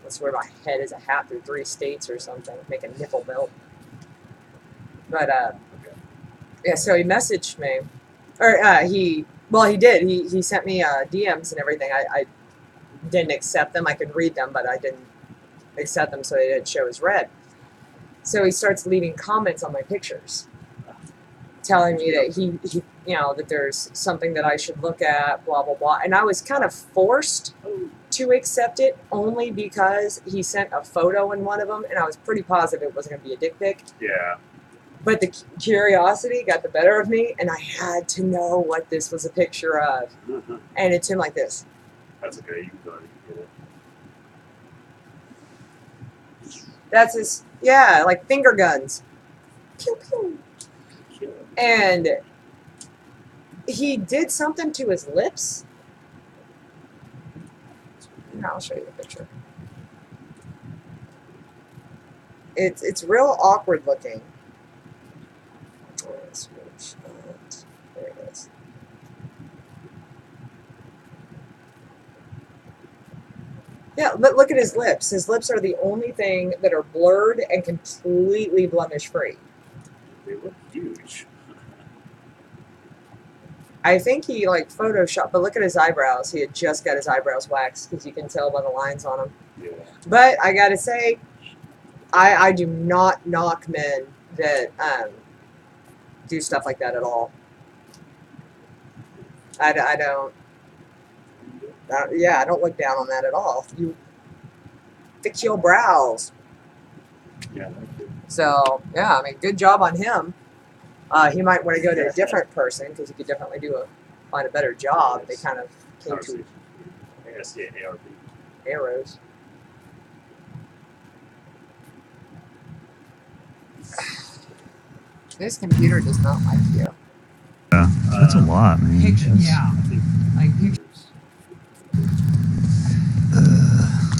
I swear my head is a hat through 3 states or something, make a nipple belt. But yeah, so he messaged me, or he did. He sent me DMs and everything. I didn't accept them. I could read them, but I didn't accept them, so they didn't show as read. So he starts leaving comments on my pictures, telling me that he you know, that there's something that I should look at, blah, blah, blah. And I was kind of forced to accept it only because he sent a photo in one of them, and I was pretty positive it wasn't going to be a dick pic. Yeah. But the curiosity got the better of me, and I had to know what this was a picture of. Mm-hmm. And it's him like this. That's okay. You can go ahead and get it. That's his, yeah, like finger guns. Pew, pew. Kill it. And he did something to his lips. I'll show you the picture. It's real awkward looking. There it is. Yeah, but look at his lips. His lips are the only thing that are blurred and completely blemish free. They look huge. I think he like photoshopped, but look at his eyebrows. He had just got his eyebrows waxed, because you can tell by the lines on them. Yeah. But I gotta say, I do not knock men that do stuff like that at all. I don't. Yeah, I don't look down on that at all. You fix your brows. Yeah. That's good. So yeah, I mean, good job on him. He might want to go to a different person, because he could definitely find a better job. They kind of came to Conversation. I think I see an ARP. arrows. This computer does not like you. Yeah, that's a lot, man. Picture, That's- yeah. Like pictures.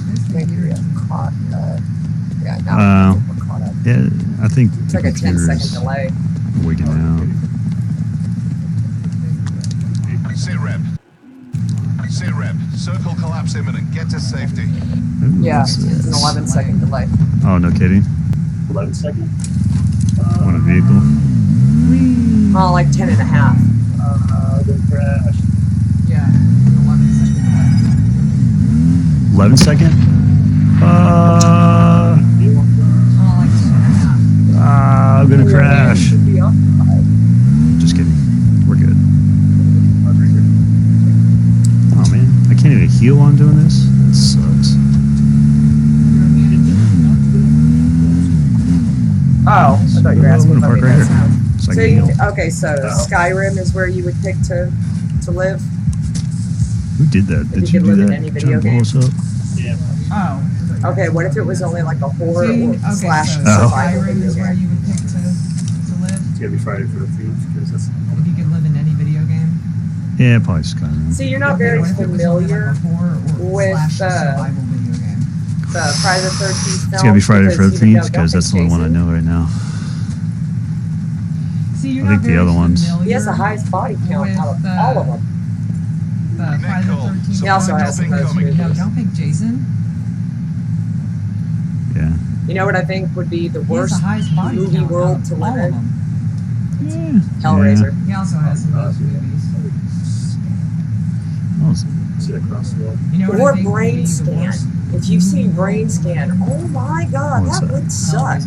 This computer is caught. Yeah, now we're caught up. Yeah, I think It's the like a 10-second computer's delay. wigging out. Sit rep. Sit rep. Circle collapse imminent. Get to safety. Ooh, Yeah, what's it's an this? 11-second delay. Oh, no kidding. 11 seconds? On a vehicle. Oh, like 10 and a half. The crash. Yeah, an 11-second delay. 11 second? Oh, like 10 and a half. I'm gonna Your hand crash. should be up. Just kidding. We're good. Oh man, I can't even heal while I'm doing this. That sucks. Oh, I thought you were asking I'm if I gonna made park that right sound. So I So can you, heal. okay, so Skyrim is where you would pick to live. Who did that? If Did you you could do live in that? any Trying video to blow game. us up? Yeah. Oh. Okay, what if it was only like a horror See, or okay, slash so Oh. survival Skyrim video is where game? you would pick to live It's gonna be Friday for the Thief, because that's if you could live in any video game. Yeah, probably Skyrim. See, you're not Okay, very what if it was only familiar like a horror or with, slash survival video game. the Friday the 13th film. It's gonna be Friday the because even 13th though because that's the only one I Jason, know right now. See, you're I not think the very other ones- familiar He has the highest body count out of with, all of them. The Friday the Nicole, 13th. He also has the Dropping most coming. movies. No, don't pick Jason. Yeah. You know what I think would be the He has worst the highest body movie count world out to of live all of in? them. Yeah. Hellraiser. He also has the most movies. Oh, Sit across the wall. You know what Or I think would brain be the scan. worst? If you've seen brain scan, oh my god, What's that that? would suck.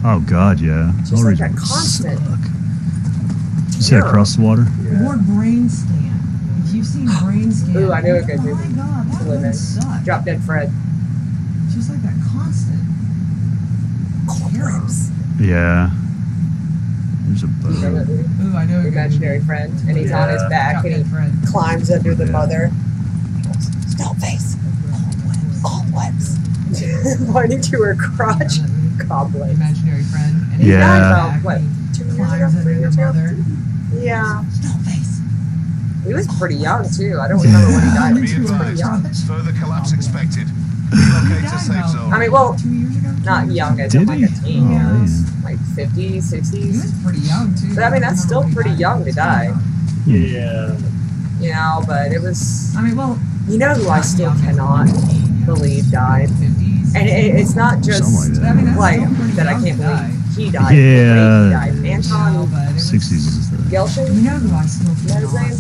oh God, yeah. Just like Hellraiser a would constant suck. You said across the water? Or brain scan. If you've seen brain scan, Ooh, I knew a good oh my movie god, to that live in. would suck. Drop Dead Fred. Just like that constant. Corpse. Yeah. There's a boat. Remember that movie? Ooh, I know a The good Imaginary Friend, and he's on his Yeah. back Drop and he Dead Fred. climbs under the Yeah. mother. Stone face. Cobwebs. Pointing to her crotch. Cobwebs. Imaginary friend. And He Yeah. died back, about, what, he 2 years ago, climbs 3 under years the ago? mother. Yeah. Stone face. He was pretty young, too. I don't remember when he died. Be He was pretty young. advised, further collapse expected. Relocate to safe I zone. mean, well, 2 years ago? not young as Did in like he? a teen. Oh, Yeah. man. Like 50s, He 60s. was pretty young, too. But I mean, that's don't still know when he pretty died. young to die. Yeah. You know, but it was. I mean, well, You know who I not still young, cannot 15, you know, believe died? 50s. And it's not just Something like I mean, that's like still pretty that I young can't to die. believe he died. Yeah. The way he died. You know, Anton but it was- 60s is the. You Gelshin? know who I still Is that his cannot name?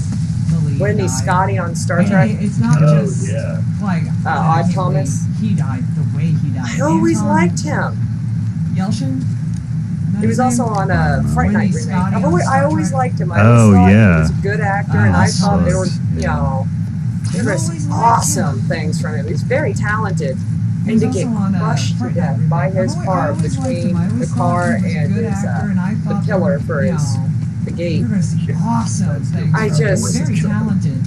believe Wasn't he died? Scotty on Star And Trek? It's not Oh, just yeah. like that I Odd can't Thomas? believe he died the way he died. I always Anton liked him. Yelchin? He was also on a Fright Night Wendy remake. Scotty I on always Star Trek. liked him. I Oh, always thought yeah. he was a good actor, and I thought there were, you know, there I was always liked awesome him. things from him. He's very talented. He And was to get also on a crushed to Fright death Night by remake. his I car always liked between him. I always the thought car he was a and good his, actor, and I the thought pillar that, for you his know, the gate. you're gonna see awesome things. I from him. just- very talented.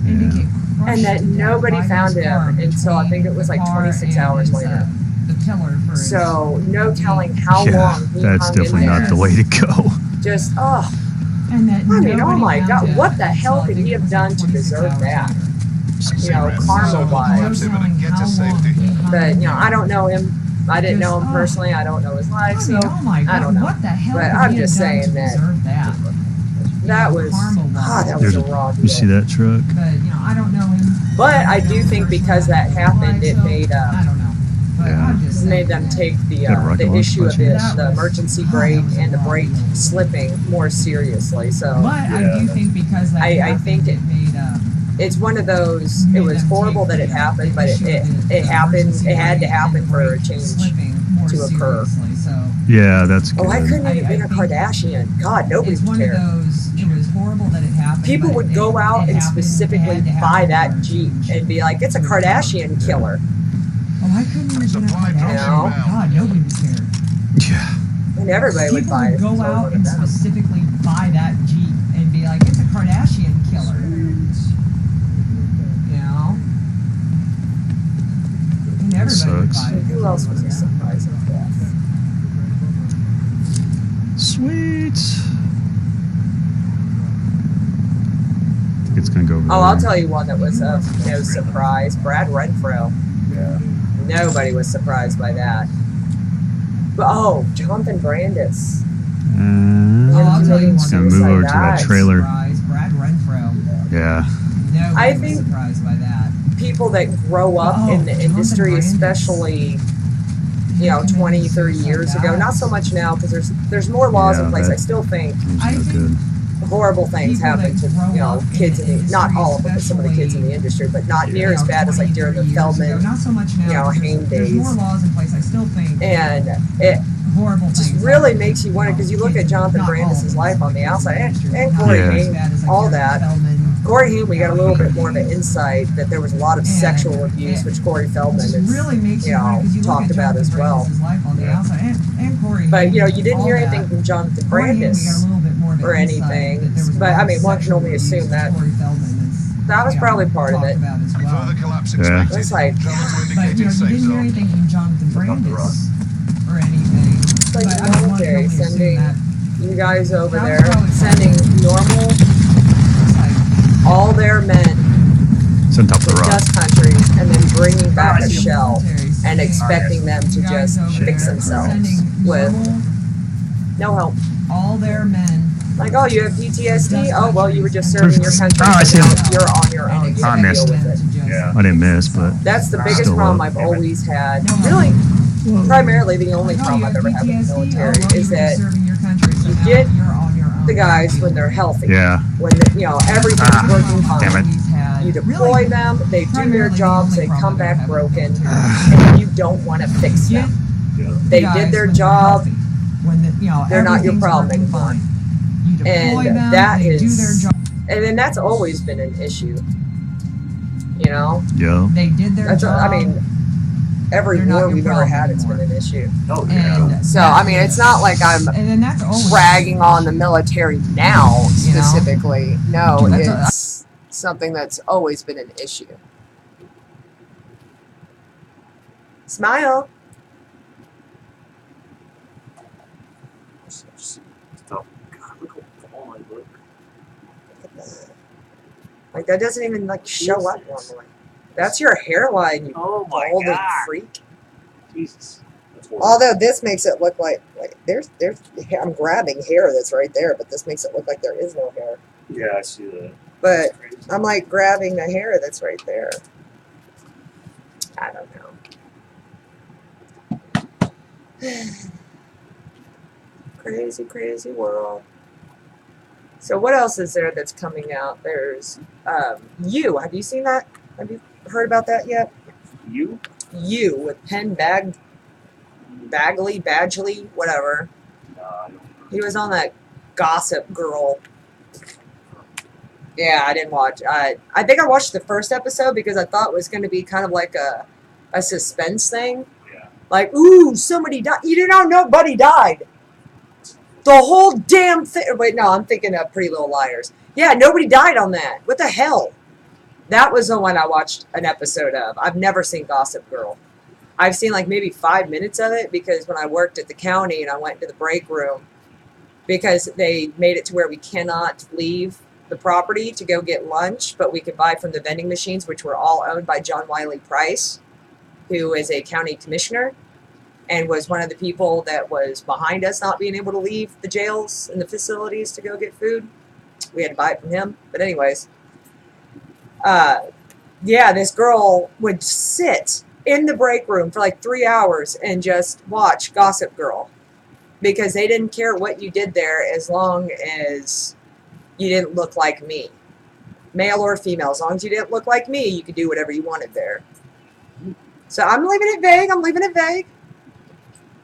And to get crushed And that to death nobody by found his car him until I think it between was the like car 26 and hours his, later. The pillar for his So no gate. telling how Yeah, long he that's hung in definitely there. not the way to go. Just oh, And that I mean, oh nobody my found God, him what the hell until I could think he it have was done like to 26 deserve hours that? later. You know, So, karma-wise. no telling Get to how long safety. he But you know, I don't know him. I didn't know him Just, personally. I don't know his life, I so mean, oh my God, I don't know. what the hell But could I'm he have just done saying to that deserve that? that was karma-wise. that was There's a raw deal. You see that truck? But you know, I don't know him. But I don't know do him think because personally. that happened, it So, made I don't know. But Yeah. I'm just made saying them that take the Got a rocket launch issue of question? it, the emergency brake and the brake slipping more seriously. So But I do think because that I happened, think it made it's one of those. It was horrible that it happened, but it happened. It had to happen for a change to occur. So Yeah, that's good. Oh, I couldn't even I been a think Kardashian. God, nobody it's would one care. of those. It was horrible that it happened. People but would it- go out it and happened, specifically it had to buy happen that for a Jeep change. and be like, it's a Kardashian killer. Oh, I couldn't even been a Supply Kardashian. drops No. inbound. God, nobody would care. Yeah. And everybody would People buy would it. go so out what and about it? specifically buy that Jeep and be like, it's a Kardashian killer. You know? And everybody would sucks. buy it. Who else was a surprising death? Sweet. I think it's gonna go over Oh, I'll there. tell you one that was a no surprise. Brad Renfro. Yeah. Nobody was surprised by that. But oh, Jonathan Brandis. Oh, I'll tell you one. It's gonna move over to that Suicide trailer. Surprise, Brad Renfro. Yeah. Nobody I was think- surprised by that. People that grow up Oh, in the Jonathan industry, Brandis. especially, you know, 20, 30 years ago. Not so much now because there's more laws Yeah, in place. that- I still think It was I no think- good. horrible things People happen that to, grow you know, up in kids the in the, not industry, all of them, but some of the kids in the industry, but not Yeah. near as bad as like during the 20, 30 years ago. Feldman. Not so much now. you know, because Haim there's days. more laws in place. I still think And it horrible just things really happen. makes you wonder because you look Kids, at Jonathan not all Brandis' of them, life on the kids in outside industry, and not Corey Yeah. as Haim, bad as, like, all Jeremy that. Feldman. Corey Haim, we got a little bit more of an insight that there was a lot of And sexual abuse, it which Corey Feldman Just is, really makes you you wonder know, because you look talked at about as Jonathan well. Brandis' life on the outside and Corey. But Haim, you know, you didn't all hear that. anything from Jonathan Corey Haim, we got a Brandis. little bit more of an or insight anything, that there was a but, lot I of mean, one can sexual only abuse assume that Corey Feldman is, that was you know, probably part of talked it. about as well. Further collapse Yeah. expected. It's like- Travel to But you indicated know, you safe didn't hear zone. anything from Jonathan Brandis or anything. like but I mean, one can military only assume sending that you guys over That was there, probably sending normal, it's like, all their men It's on top of to the rock. dust countries and then bringing back a the shell military and sending expecting them to you guys just over fix there, themselves sending with normal, no help. all their men. Like, oh, you have PTSD? Oh, well, you were just serving your country. Oh, I see so him. now you're on your own. You I gotta missed. deal with it. Yeah. I didn't miss, but That's the biggest Still problem up. I've always had. Really, primarily the only problem I've ever had with the military is that you get the guys when they're healthy. yeah. When, you know, everything's working fine. Damn it. You deploy really, them, they do their primarily the jobs, only they come problem back I have with broken, military and you don't want to fix Yeah. them. Yeah. They guys did their when they're job, healthy, when they're not your everything's problem working anymore. fine. You deploy And them, that they do their is, job. and then that's always been an issue. You know? Yeah. They did their That's, job. I mean, every They're not war your we've ever problem had, it's anymore. been an issue. Oh, yeah. And So, that I mean, it's is- not like I'm and then that's always bragging on the military now, You know? specifically. No, That's a- it's something that's always been an issue. Smile. Stop. God, look how tall I look. Like, that doesn't even, like, show up normally. That's your hairline, you Oh my bald God. freak. Jesus. That's horrible. Although this makes it look like there's I'm grabbing hair that's right there, but this makes it look like there is no hair. Yeah, I see that. But That's crazy. I'm like grabbing the hair that's right there. I don't know. Crazy, crazy world. So what else is there that's coming out? There's You. Have you seen that? Have you heard about that yet? You? You with Penn Badgley, whatever. I don't know. He was on that Gossip Girl. Yeah, I didn't watch. I think I watched the first episode because I thought it was going to be kind of like a suspense thing. Yeah. Like, ooh, somebody died. You didn't know nobody died. The whole damn thing. Wait, no, I'm thinking of Pretty Little Liars. Yeah, nobody died on that. What the hell? That was the one I watched an episode of. I've never seen Gossip Girl. I've seen like maybe 5 minutes of it because when I worked at the county and I went to the break room because they made it to where we cannot leave the property to go get lunch, but we could buy from the vending machines, which were all owned by John Wiley Price, who is a county commissioner and was one of the people that was behind us not being able to leave the jails and the facilities to go get food. We had to buy it from him. But anyways, yeah, this girl would sit in the break room for like 3 hours and just watch Gossip Girl because they didn't care what you did there as long as you didn't look like me. Male or female, as long as you didn't look like me, you could do whatever you wanted there. So I'm leaving it vague. I'm leaving it vague.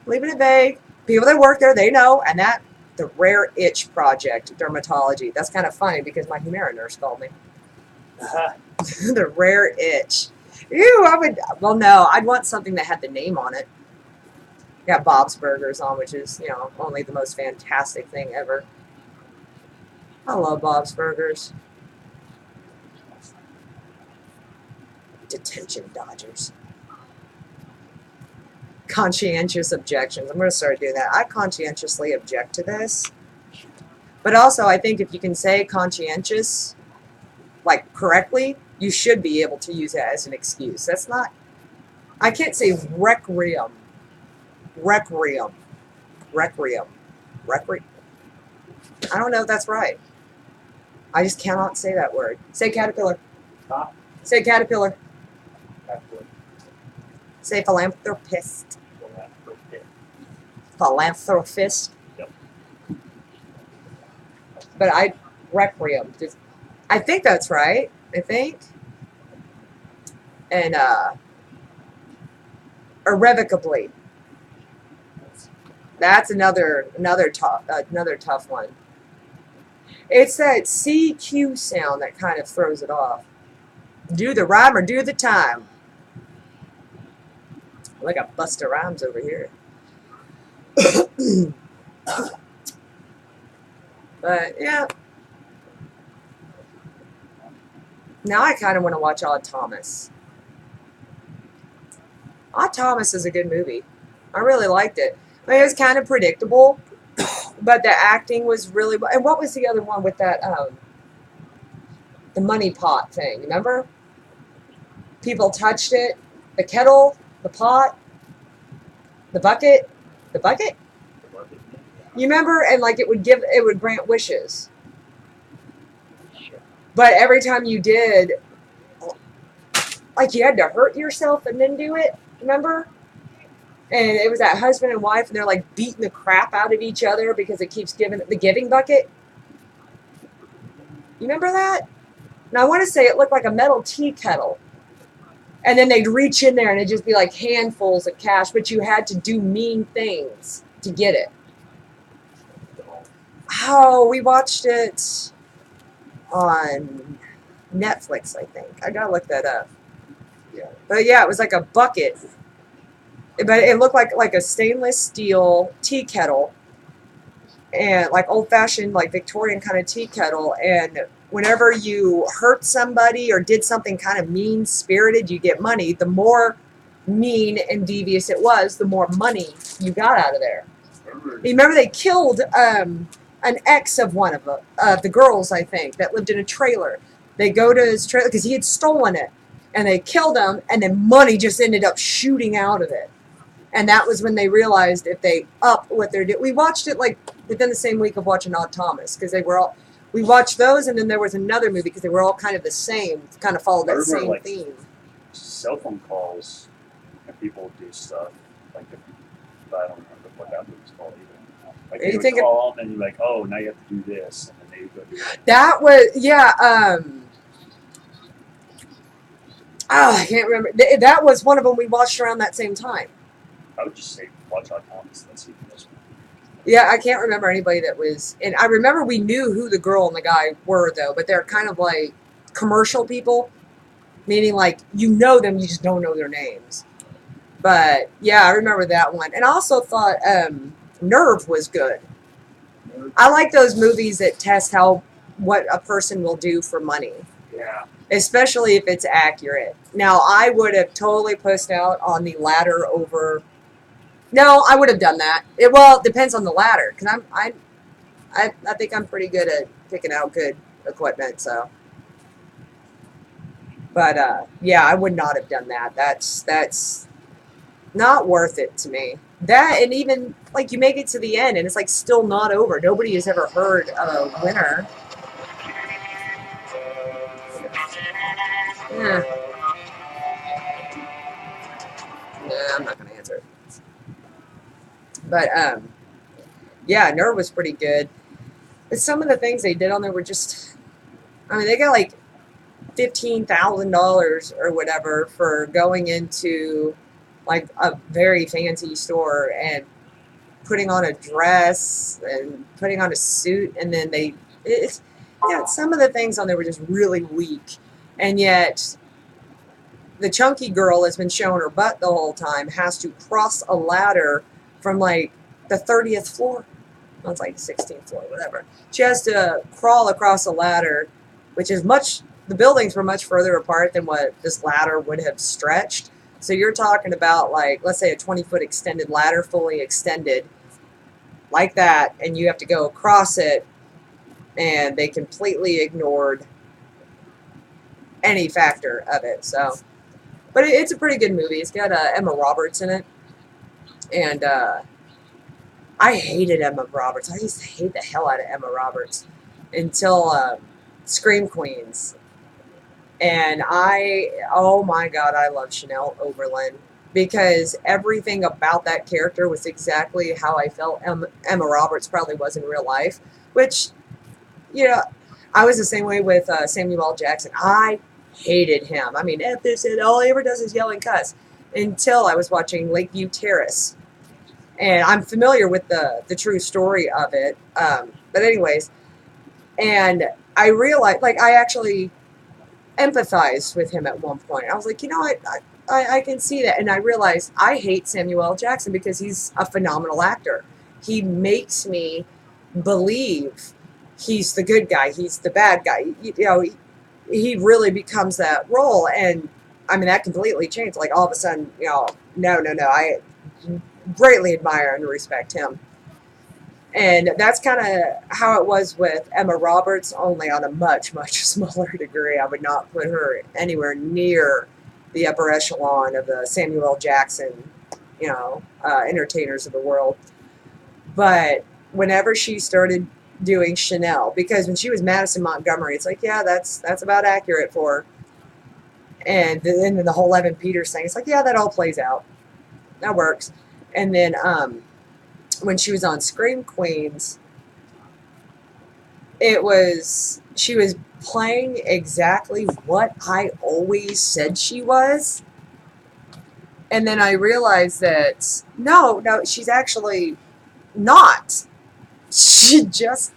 Leaving it vague. People that work there, they know. And that, the Rare Itch Project, dermatology. That's kind of funny because my Humira nurse called me. The Rare Itch. Ew, I would, well, no, I'd want something that had the name on it. Got Bob's Burgers on, which is, you know, only the most fantastic thing ever. I love Bob's Burgers. Detention Dodgers. Conscientious objections. I'm going to start doing that. I conscientiously object to this. But also, I think if you can say conscientious, like, correctly, you should be able to use it as an excuse. That's not... I can't say requiem. Requiem. Requiem. Requiem. I don't know if that's right. I just cannot say that word. Say caterpillar. Huh? Say caterpillar. Absolutely. Say philanthropist. Well, that's pretty good. Philanthropist. Yep. But I... Requiem. Just, I think that's right. I think. And, irrevocably. That's another tough one. It's that CQ sound that kind of throws it off. Do the rhyme or do the time. Like a Busta Rhymes over here. But yeah. Now I kind of want to watch Odd Thomas. Odd Thomas is a good movie. I really liked it. I mean, it was kind of predictable, but the acting was really... And what was the other one with that, the money pot thing, remember? People touched it. The kettle, the pot, the bucket. The bucket? You remember? And like it would grant wishes. But every time you did, like you had to hurt yourself and then do it, remember? And it was that husband and wife, and they're like beating the crap out of each other because it keeps giving the giving bucket. You remember that? And I want to say it looked like a metal tea kettle. And then they'd reach in there and it'd just be like handfuls of cash, but you had to do mean things to get it. Oh, we watched it on Netflix, I think. I gotta look that up. Yeah. But yeah, it was like a bucket. But it looked like a stainless steel tea kettle. And like old-fashioned, like Victorian kind of tea kettle. And whenever you hurt somebody or did something kind of mean-spirited, you get money. The more mean and devious it was, the more money you got out of there. You remember they killed an ex of one of the girls, I think, that lived in a trailer. They go to his trailer because he had stolen it. And they killed him, and then money just ended up shooting out of it. And that was when they realized if they up what they're doing. We watched it like within the same week of watching Odd Thomas because they were all. We watched those, and then there was another movie because they were all kind of the same, kind of followed that same like, theme. Cell phone calls, and people do stuff like, but I don't remember what that movie's called either. Like You you would think call them, and you're like, oh, now you have to do this, and then they would go do it. That was I can't remember. That was one of them we watched around that same time. I would just say watch Odd Thomas. Let's see this one. Yeah, I can't remember anybody that was. And I remember we knew who the girl and the guy were, though, but they're kind of like commercial people, meaning like you know them, you just don't know their names. But yeah, I remember that one. And I also thought Nerve was good. I like those movies that test what a person will do for money. Yeah. Especially if it's accurate. Now, I would have totally pushed out on the ladder over. No, I would have done that. It depends on the ladder because I think I'm pretty good at picking out good equipment. So, but yeah, I would not have done that. That's not worth it to me. That and even like you make it to the end and it's like still not over. Nobody has ever heard of a winner. Yeah. Nah, I'm not gonna answer it. But yeah, Nerve was pretty good. But some of the things they did on there were just, I mean, they got like $15,000 or whatever for going into like a very fancy store and putting on a dress and putting on a suit, and then some of the things on there were just really weak, and yet the chunky girl has been showing her butt the whole time, has to cross a ladder from like the 30th floor. No, it's like the 16th floor, whatever. She has to crawl across a ladder, which is the buildings were much further apart than what this ladder would have stretched. So you're talking about like, let's say a 20-foot extended ladder, fully extended, like that, and you have to go across it, and they completely ignored any factor of it. So, but it's a pretty good movie. It's got Emma Roberts in it, and I hated Emma Roberts. I used to hate the hell out of Emma Roberts until Scream Queens. And oh my God, I love Chanel Oberlin because everything about that character was exactly how I felt Emma Roberts probably was in real life, which, you know, I was the same way with Samuel L. Jackson. I hated him. I mean, F this and all he ever does is yell and cuss until I was watching Lakeview Terrace. And I'm familiar with the true story of it. But anyways, and I realized, like, I actually empathized with him at one point. I was like, you know what? I can see that. And I realized I hate Samuel L. Jackson because he's a phenomenal actor. He makes me believe he's the good guy. He's the bad guy. You know, he really becomes that role. And, I mean, that completely changed. Like, all of a sudden, you know, no. I greatly admire and respect him. And that's kind of how it was with Emma Roberts, only on a much, much smaller degree. I would not put her anywhere near the upper echelon of the Samuel L. Jackson, you know, entertainers of the world. But whenever she started doing Chanel, because when she was Madison Montgomery, it's like, yeah, that's about accurate for her. And then the whole Evan Peters thing, it's like, yeah, that all plays out. That works. And then when she was on Scream Queens, she was playing exactly what I always said she was. And then I realized that, no, she's actually not. She just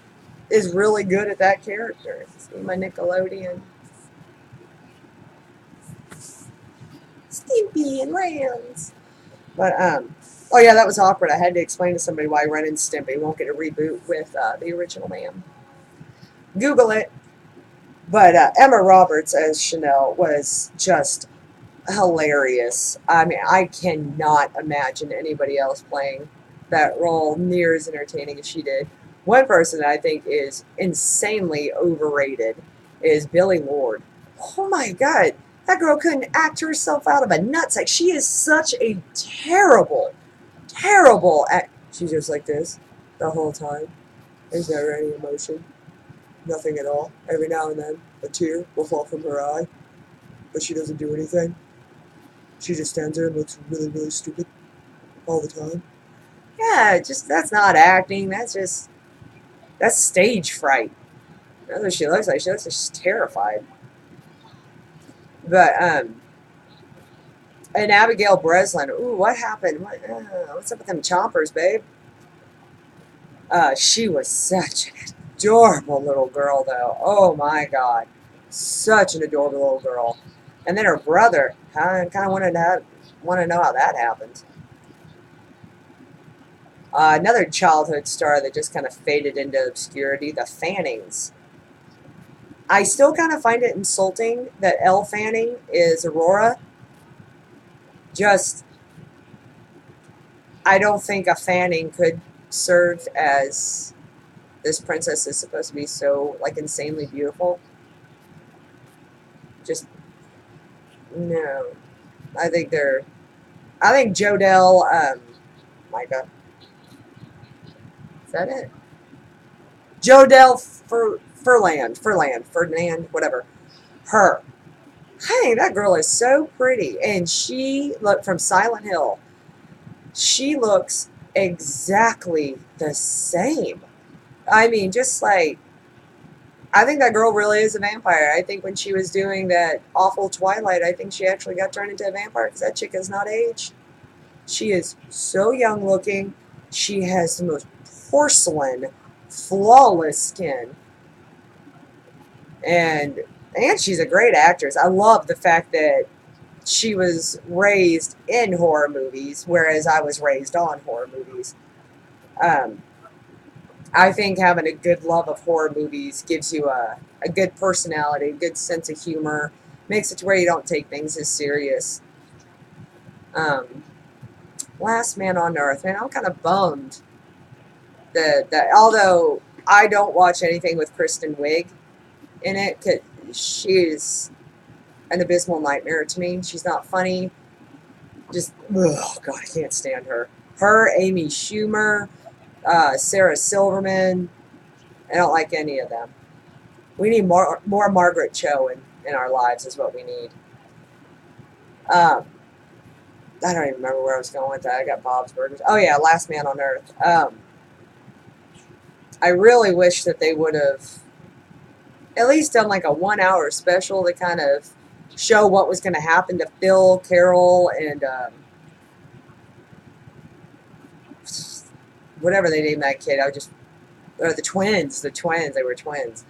is really good at that character. See my Nickelodeon. Stimpy and Rams. But, oh yeah, that was awkward. I had to explain to somebody why Ren and Stimpy won't get a reboot with the original man. Google it. But Emma Roberts as Chanel was just hilarious. I mean, I cannot imagine anybody else playing that role near as entertaining as she did. One person that I think is insanely overrated is Billy Lord. Oh my God. That girl couldn't act herself out of a nutsack. She is such a terrible, terrible act. She's just like this the whole time. There's never any emotion. Nothing at all. Every now and then, a tear will fall from her eye. But she doesn't do anything. She just stands there and looks really, really stupid all the time. Yeah, just that's not acting. That's stage fright. That's what she looks like. She looks like she's terrified. But and Abigail Breslin. Ooh, what happened? What's up with them chompers, babe? She was such an adorable little girl, though. Oh my God, such an adorable little girl. And then her brother. I kind of want to know how that happened. Another childhood star that just kind of faded into obscurity, the Fannings. I still kind of find it insulting that Elle Fanning is Aurora. I don't think a Fanning could serve as this princess is supposed to be so, like, insanely beautiful. Just, no. I think Jodelle, Micah. Is that it? Jodelle Ferdinand, whatever. Her. Hey, that girl is so pretty. And she, look, from Silent Hill, she looks exactly the same. I mean, just like, I think that girl really is a vampire. I think when she was doing that awful Twilight, I think she actually got turned into a vampire because that chick has not aged. She is so young looking. She has the most porcelain, flawless skin. And she's a great actress. I love the fact that she was raised in horror movies, whereas I was raised on horror movies. I think having a good love of horror movies gives you a good personality, a good sense of humor, makes it to where you don't take things as serious. Last Man on Earth, man, I'm kind of bummed that although I don't watch anything with Kristen Wiig in it, 'cause she's an abysmal nightmare to me. She's not funny. Just, oh God, I can't stand her. Her, Amy Schumer, Sarah Silverman. I don't like any of them. We need more Margaret Cho in our lives is what we need. I don't even remember where I was going with that. I got Bob's Burgers. Oh yeah, Last Man on Earth. I really wish that they would have at least done like a 1 hour special to kind of show what was going to happen to Phil, Carol, and whatever they named that kid. Or the twins. They were twins.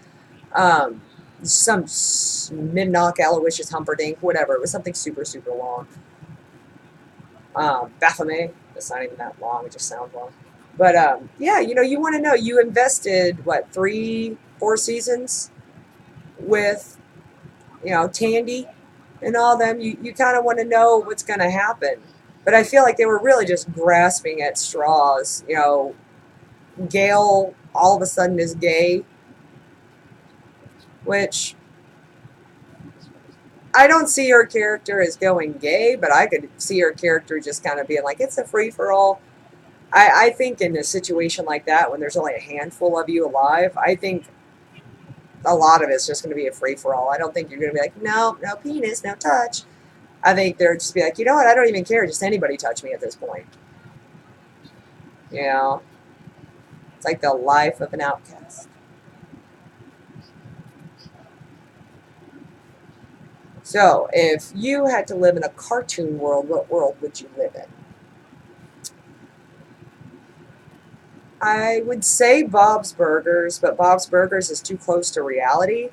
Some Midnock, Aloysius Humperdinck, whatever. It was something super, super long. Baphomet. It's not even that long. It just sounds long. But, yeah, you want to know. You invested, what, 3-4 seasons with, Tandy and all them. You kind of want to know what's going to happen. But I feel like they were really just grasping at straws. Gail all of a sudden is gay, which I don't see her character as going gay, but I could see her character just kind of being like, it's a free-for-all. I think in a situation like that, when there's only a handful of you alive, I think a lot of it's just going to be a free-for-all. I don't think you're going to be like, no penis, no touch. I think they're just be like, you know what, I don't even care, just anybody touch me at this point. It's like the life of an outcast. So, if you had to live in a cartoon world, what world would you live in? I would say Bob's Burgers, but Bob's Burgers is too close to reality.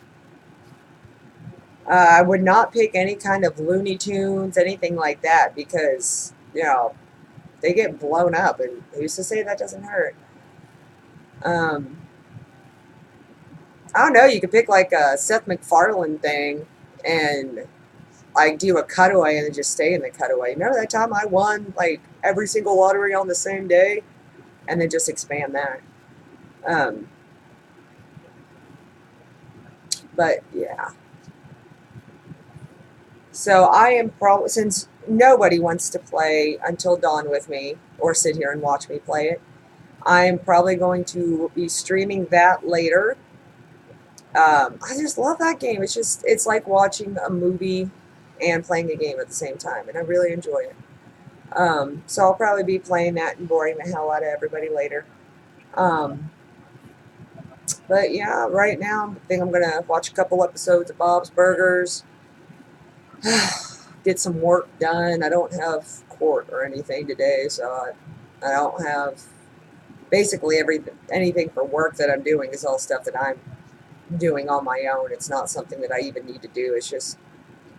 I would not pick any kind of Looney Tunes, anything like that, because, they get blown up, and who's to say that doesn't hurt? Um, I don't know, you could pick like a Seth MacFarlane thing and like do a cutaway and then just stay in the cutaway. Remember that time I won like every single lottery on the same day? And then just expand that. Um, but yeah. So I am probably, since nobody wants to play Until Dawn with me or sit here and watch me play it, I am probably going to be streaming that later. I just love that game. It's like watching a movie and playing a game at the same time, and I really enjoy it. So I'll probably be playing that and boring the hell out of everybody later. But yeah, right now I think I'm going to watch a couple episodes of Bob's Burgers, get some work done. I don't have court or anything today, so I don't have basically anything for work that I'm doing is all stuff that I'm doing on my own. It's not something that I even need to do. It's just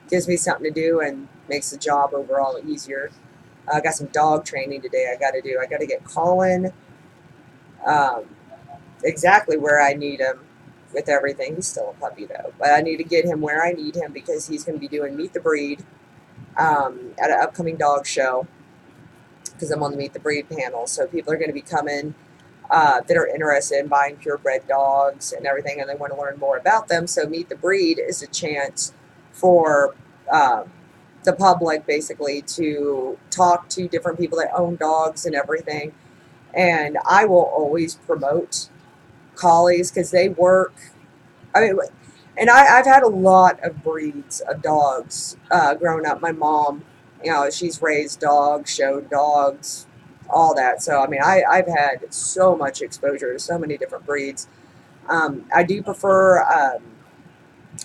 gives me something to do and makes the job overall easier. I got some dog training today I got to do. I got to get Colin exactly where I need him with everything. He's still a puppy though, but I need to get him where I need him because he's going to be doing Meet the Breed at an upcoming dog show because I'm on the Meet the Breed panel. So people are going to be coming that are interested in buying purebred dogs and everything, and they want to learn more about them. So Meet the Breed is a chance for the public basically to talk to different people that own dogs and everything. And I will always promote collies because they work. I mean, and I've had a lot of breeds of dogs growing up. My mom, she's raised dogs, showed dogs, all that. So, I mean, I've had so much exposure to so many different breeds. I do prefer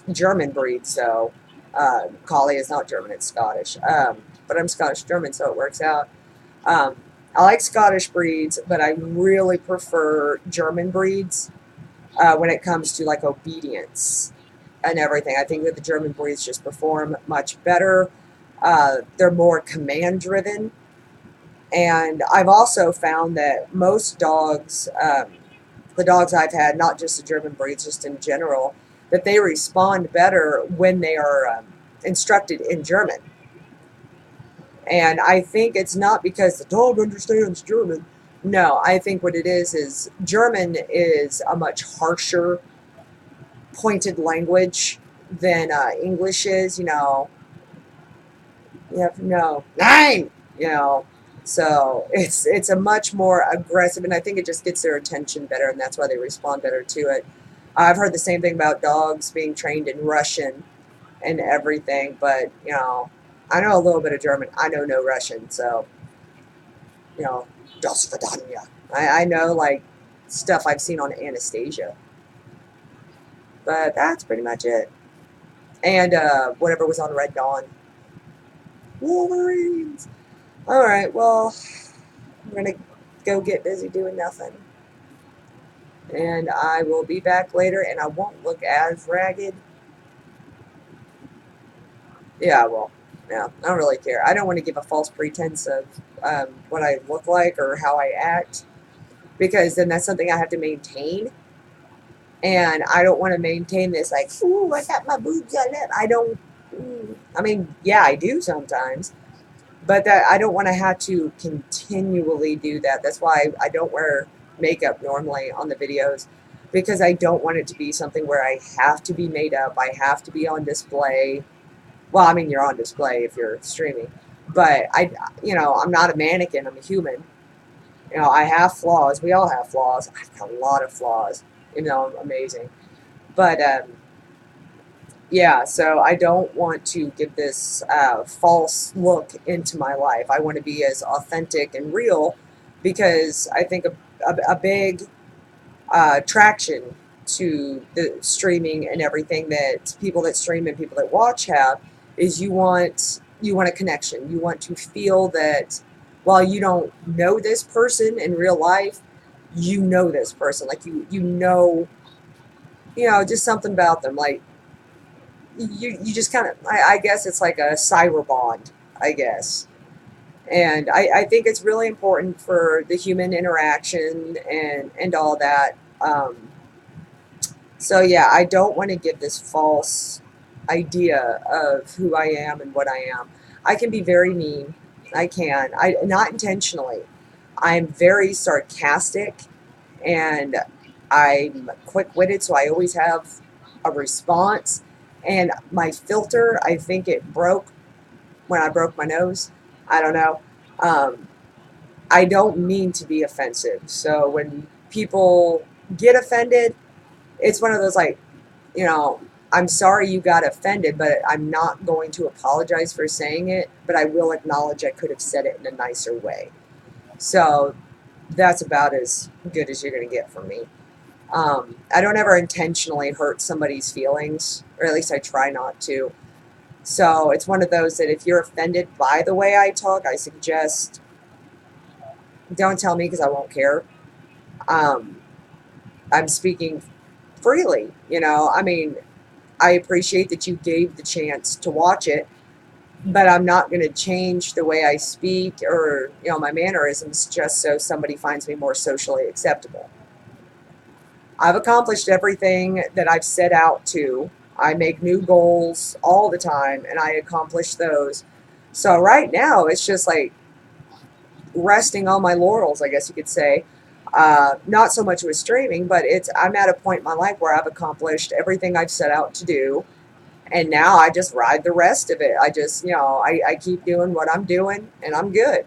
German breeds, so collie is not German, it's Scottish. But I'm Scottish German, so it works out. I like Scottish breeds, but I really prefer German breeds when it comes to like obedience and everything. I think that the German breeds just perform much better. They're more command driven. And I've also found that most dogs, the dogs I've had, not just the German breeds, just in general, that they respond better when they are instructed in German. And I think it's not because the dog understands German. No, I think what it is German is a much harsher, pointed language than English is. You have no nine. So it's a much more aggressive, and I think it just gets their attention better, and that's why they respond better to it. I've heard the same thing about dogs being trained in Russian and everything, but I know a little bit of German. I know no Russian, so Das Vidanya. I know like stuff I've seen on Anastasia, but that's pretty much it. And whatever was on Red Dawn. Wolverines. All right, well, I'm gonna go get busy doing nothing, and I will be back later, and I won't look as ragged. Yeah, I will. Yeah, I don't really care. I don't want to give a false pretense of what I look like or how I act, because then that's something I have to maintain. And I don't want to maintain this like, ooh, I got my boobs on it. I don't. I mean, yeah, I do sometimes, but that I don't want to have to continually do that. That's why I don't wear makeup normally on the videos, because I don't want it to be something where I have to be made up. I have to be on display. Well, I mean, you're on display if you're streaming, but I'm not a mannequin. I'm a human. I have flaws. We all have flaws. I've got a lot of flaws. I'm amazing. But, yeah, so I don't want to give this false look into my life. I want to be as authentic and real, because I think a big attraction to the streaming and everything that people that stream and people that watch have is you want a connection. You want to feel that while you don't know this person in real life, you know this person. Like you know, just something about them. Like you just kind of, I guess it's like a cyber bond, I guess. And I think it's really important for the human interaction and all that. So yeah, I don't want to give this false idea of who I am and what I am. I can be very mean. I can. I not intentionally. I'm very sarcastic and I'm quick-witted, so I always have a response. And my filter, I think it broke when I broke my nose. I don't know. Um, I don't mean to be offensive. So when people get offended, it's one of those like, I'm sorry you got offended, but I'm not going to apologize for saying it, but I will acknowledge I could have said it in a nicer way. So that's about as good as you're going to get from me. I don't ever intentionally hurt somebody's feelings, or at least I try not to. So it's one of those that if you're offended by the way I talk, I suggest don't tell me because I won't care. I'm speaking freely, I mean, I appreciate that you gave the chance to watch it, but I'm not going to change the way I speak or, my mannerisms just so somebody finds me more socially acceptable. I've accomplished everything that I've set out to. I make new goals all the time, and I accomplish those. So right now, it's just like resting on my laurels, I guess you could say. Not so much with streaming, but I'm at a point in my life where I've accomplished everything I've set out to do, and now I just ride the rest of it. I just, I keep doing what I'm doing, and I'm good.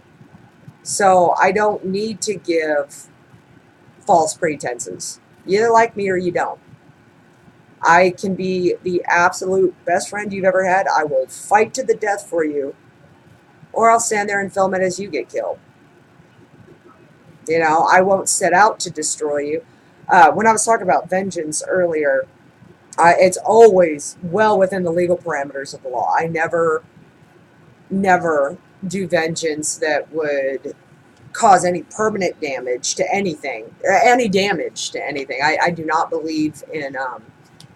So I don't need to give false pretenses. You either like me or you don't. I can be the absolute best friend you've ever had. I will fight to the death for you, or I'll stand there and film it as you get killed. I won't set out to destroy you. When I was talking about vengeance earlier, it's always well within the legal parameters of the law. I never do vengeance that would cause any permanent damage to anything, any damage to anything. I do not believe in,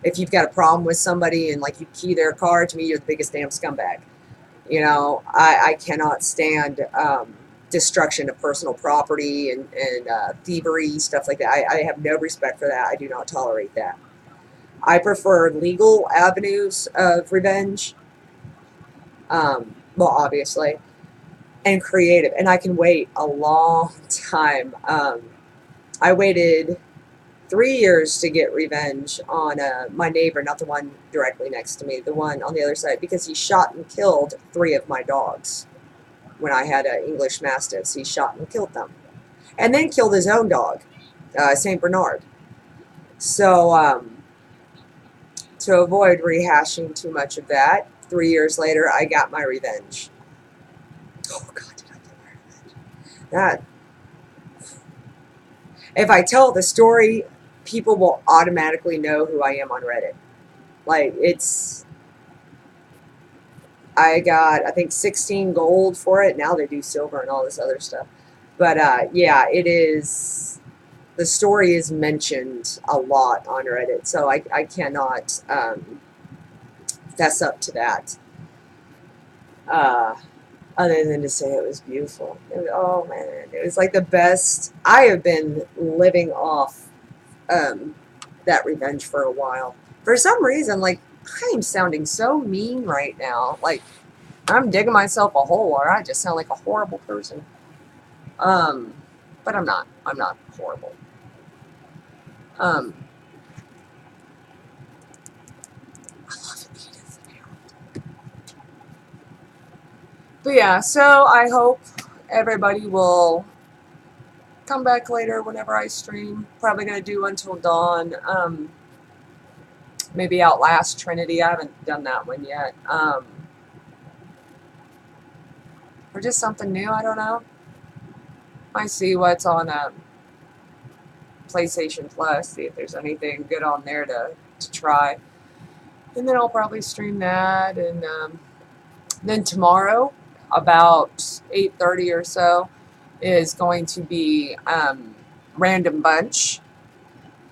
if you've got a problem with somebody and like you key their car, to me, you're the biggest damn scumbag. I cannot stand destruction of personal property and thievery, stuff like that. I have no respect for that. I do not tolerate that. I prefer legal avenues of revenge, well, obviously, and creative. And I can wait a long time. I waited 3 years to get revenge on my neighbor, not the one directly next to me, the one on the other side, because he shot and killed 3 of my dogs. When I had English Mastiffs, he shot and killed them. And then killed his own dog, St. Bernard. So, to avoid rehashing too much of that, 3 years later, I got my revenge. Oh, God, did I get my revenge? If I tell the story, people will automatically know who I am on Reddit. Like, I got, I think, 16 gold for it. Now they do silver and all this other stuff. But, yeah, it is, the story is mentioned a lot on Reddit. So I cannot fess up to that. Other than to say it was beautiful. Oh, man. It was like the best. I have been living off that revenge for a while. For some reason, like, I'm sounding so mean right now. Like, I'm digging myself a hole, or I just sound like a horrible person. But I'm not. I'm not horrible. I love Edith. But yeah, so I hope everybody will come back later whenever I stream. Probably going to do Until Dawn. Maybe Outlast Trinity. I haven't done that one yet. Or just something new, I don't know. I see what's on PlayStation Plus, see if there's anything good on there to try. And then I'll probably stream that, and Then tomorrow, about 8:30 or so, is going to be Random Bunch.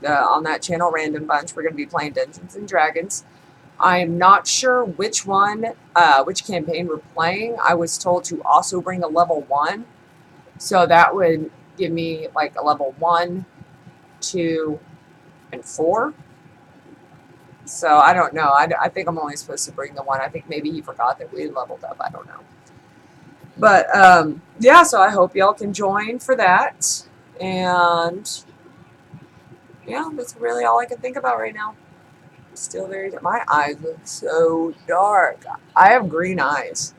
On that channel, Random Bunch, we're going to be playing Dungeons and Dragons. I am not sure which campaign we're playing. I was told to also bring a level 1. So that would give me like a level 1, 2, and 4. So I don't know. I think I'm only supposed to bring the 1. I think maybe he forgot that we leveled up. I don't know. But yeah, so I hope y'all can join for that. And yeah, that's really all I can think about right now. Still very. My eyes look so dark. I have green eyes.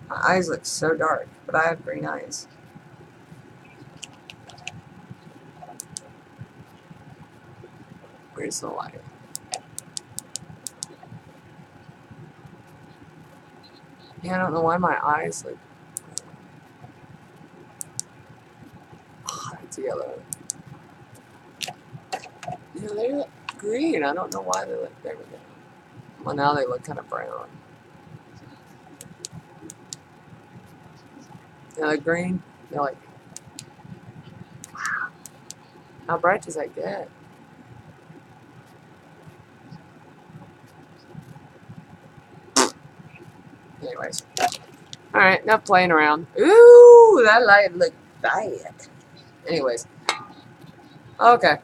My eyes look so dark, but I have green eyes. Where's the light? Yeah, I don't know why my eyes look. Oh, it's yellow. Yeah, they look green. I don't know why they look. There we go. Well, now they look kind of brown. They look green. They're like, wow. How bright does that get? Anyways. Alright, enough playing around. Ooh, that light looked bad. Anyways. Okay.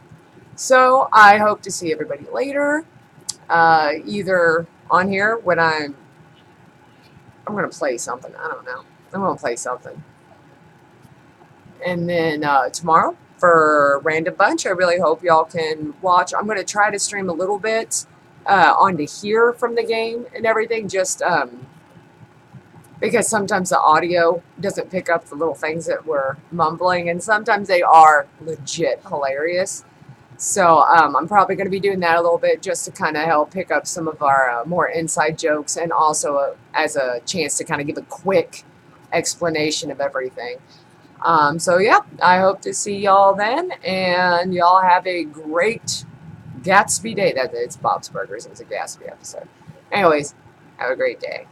So, I hope to see everybody later. Either on here when I'm going to play something. I don't know. I'm going to play something. And then tomorrow for Random Bunch, I really hope y'all can watch. I'm going to try to stream a little bit onto here from the game and everything, just because sometimes the audio doesn't pick up the little things that we're mumbling, and sometimes they are legit hilarious. So I'm probably going to be doing that a little bit just to kind of help pick up some of our more inside jokes, and also as a chance to kind of give a quick explanation of everything. So yeah, I hope to see y'all then, and y'all have a great Gatsby day. It's Bob's Burgers. It was a Gatsby episode. Anyways, have a great day.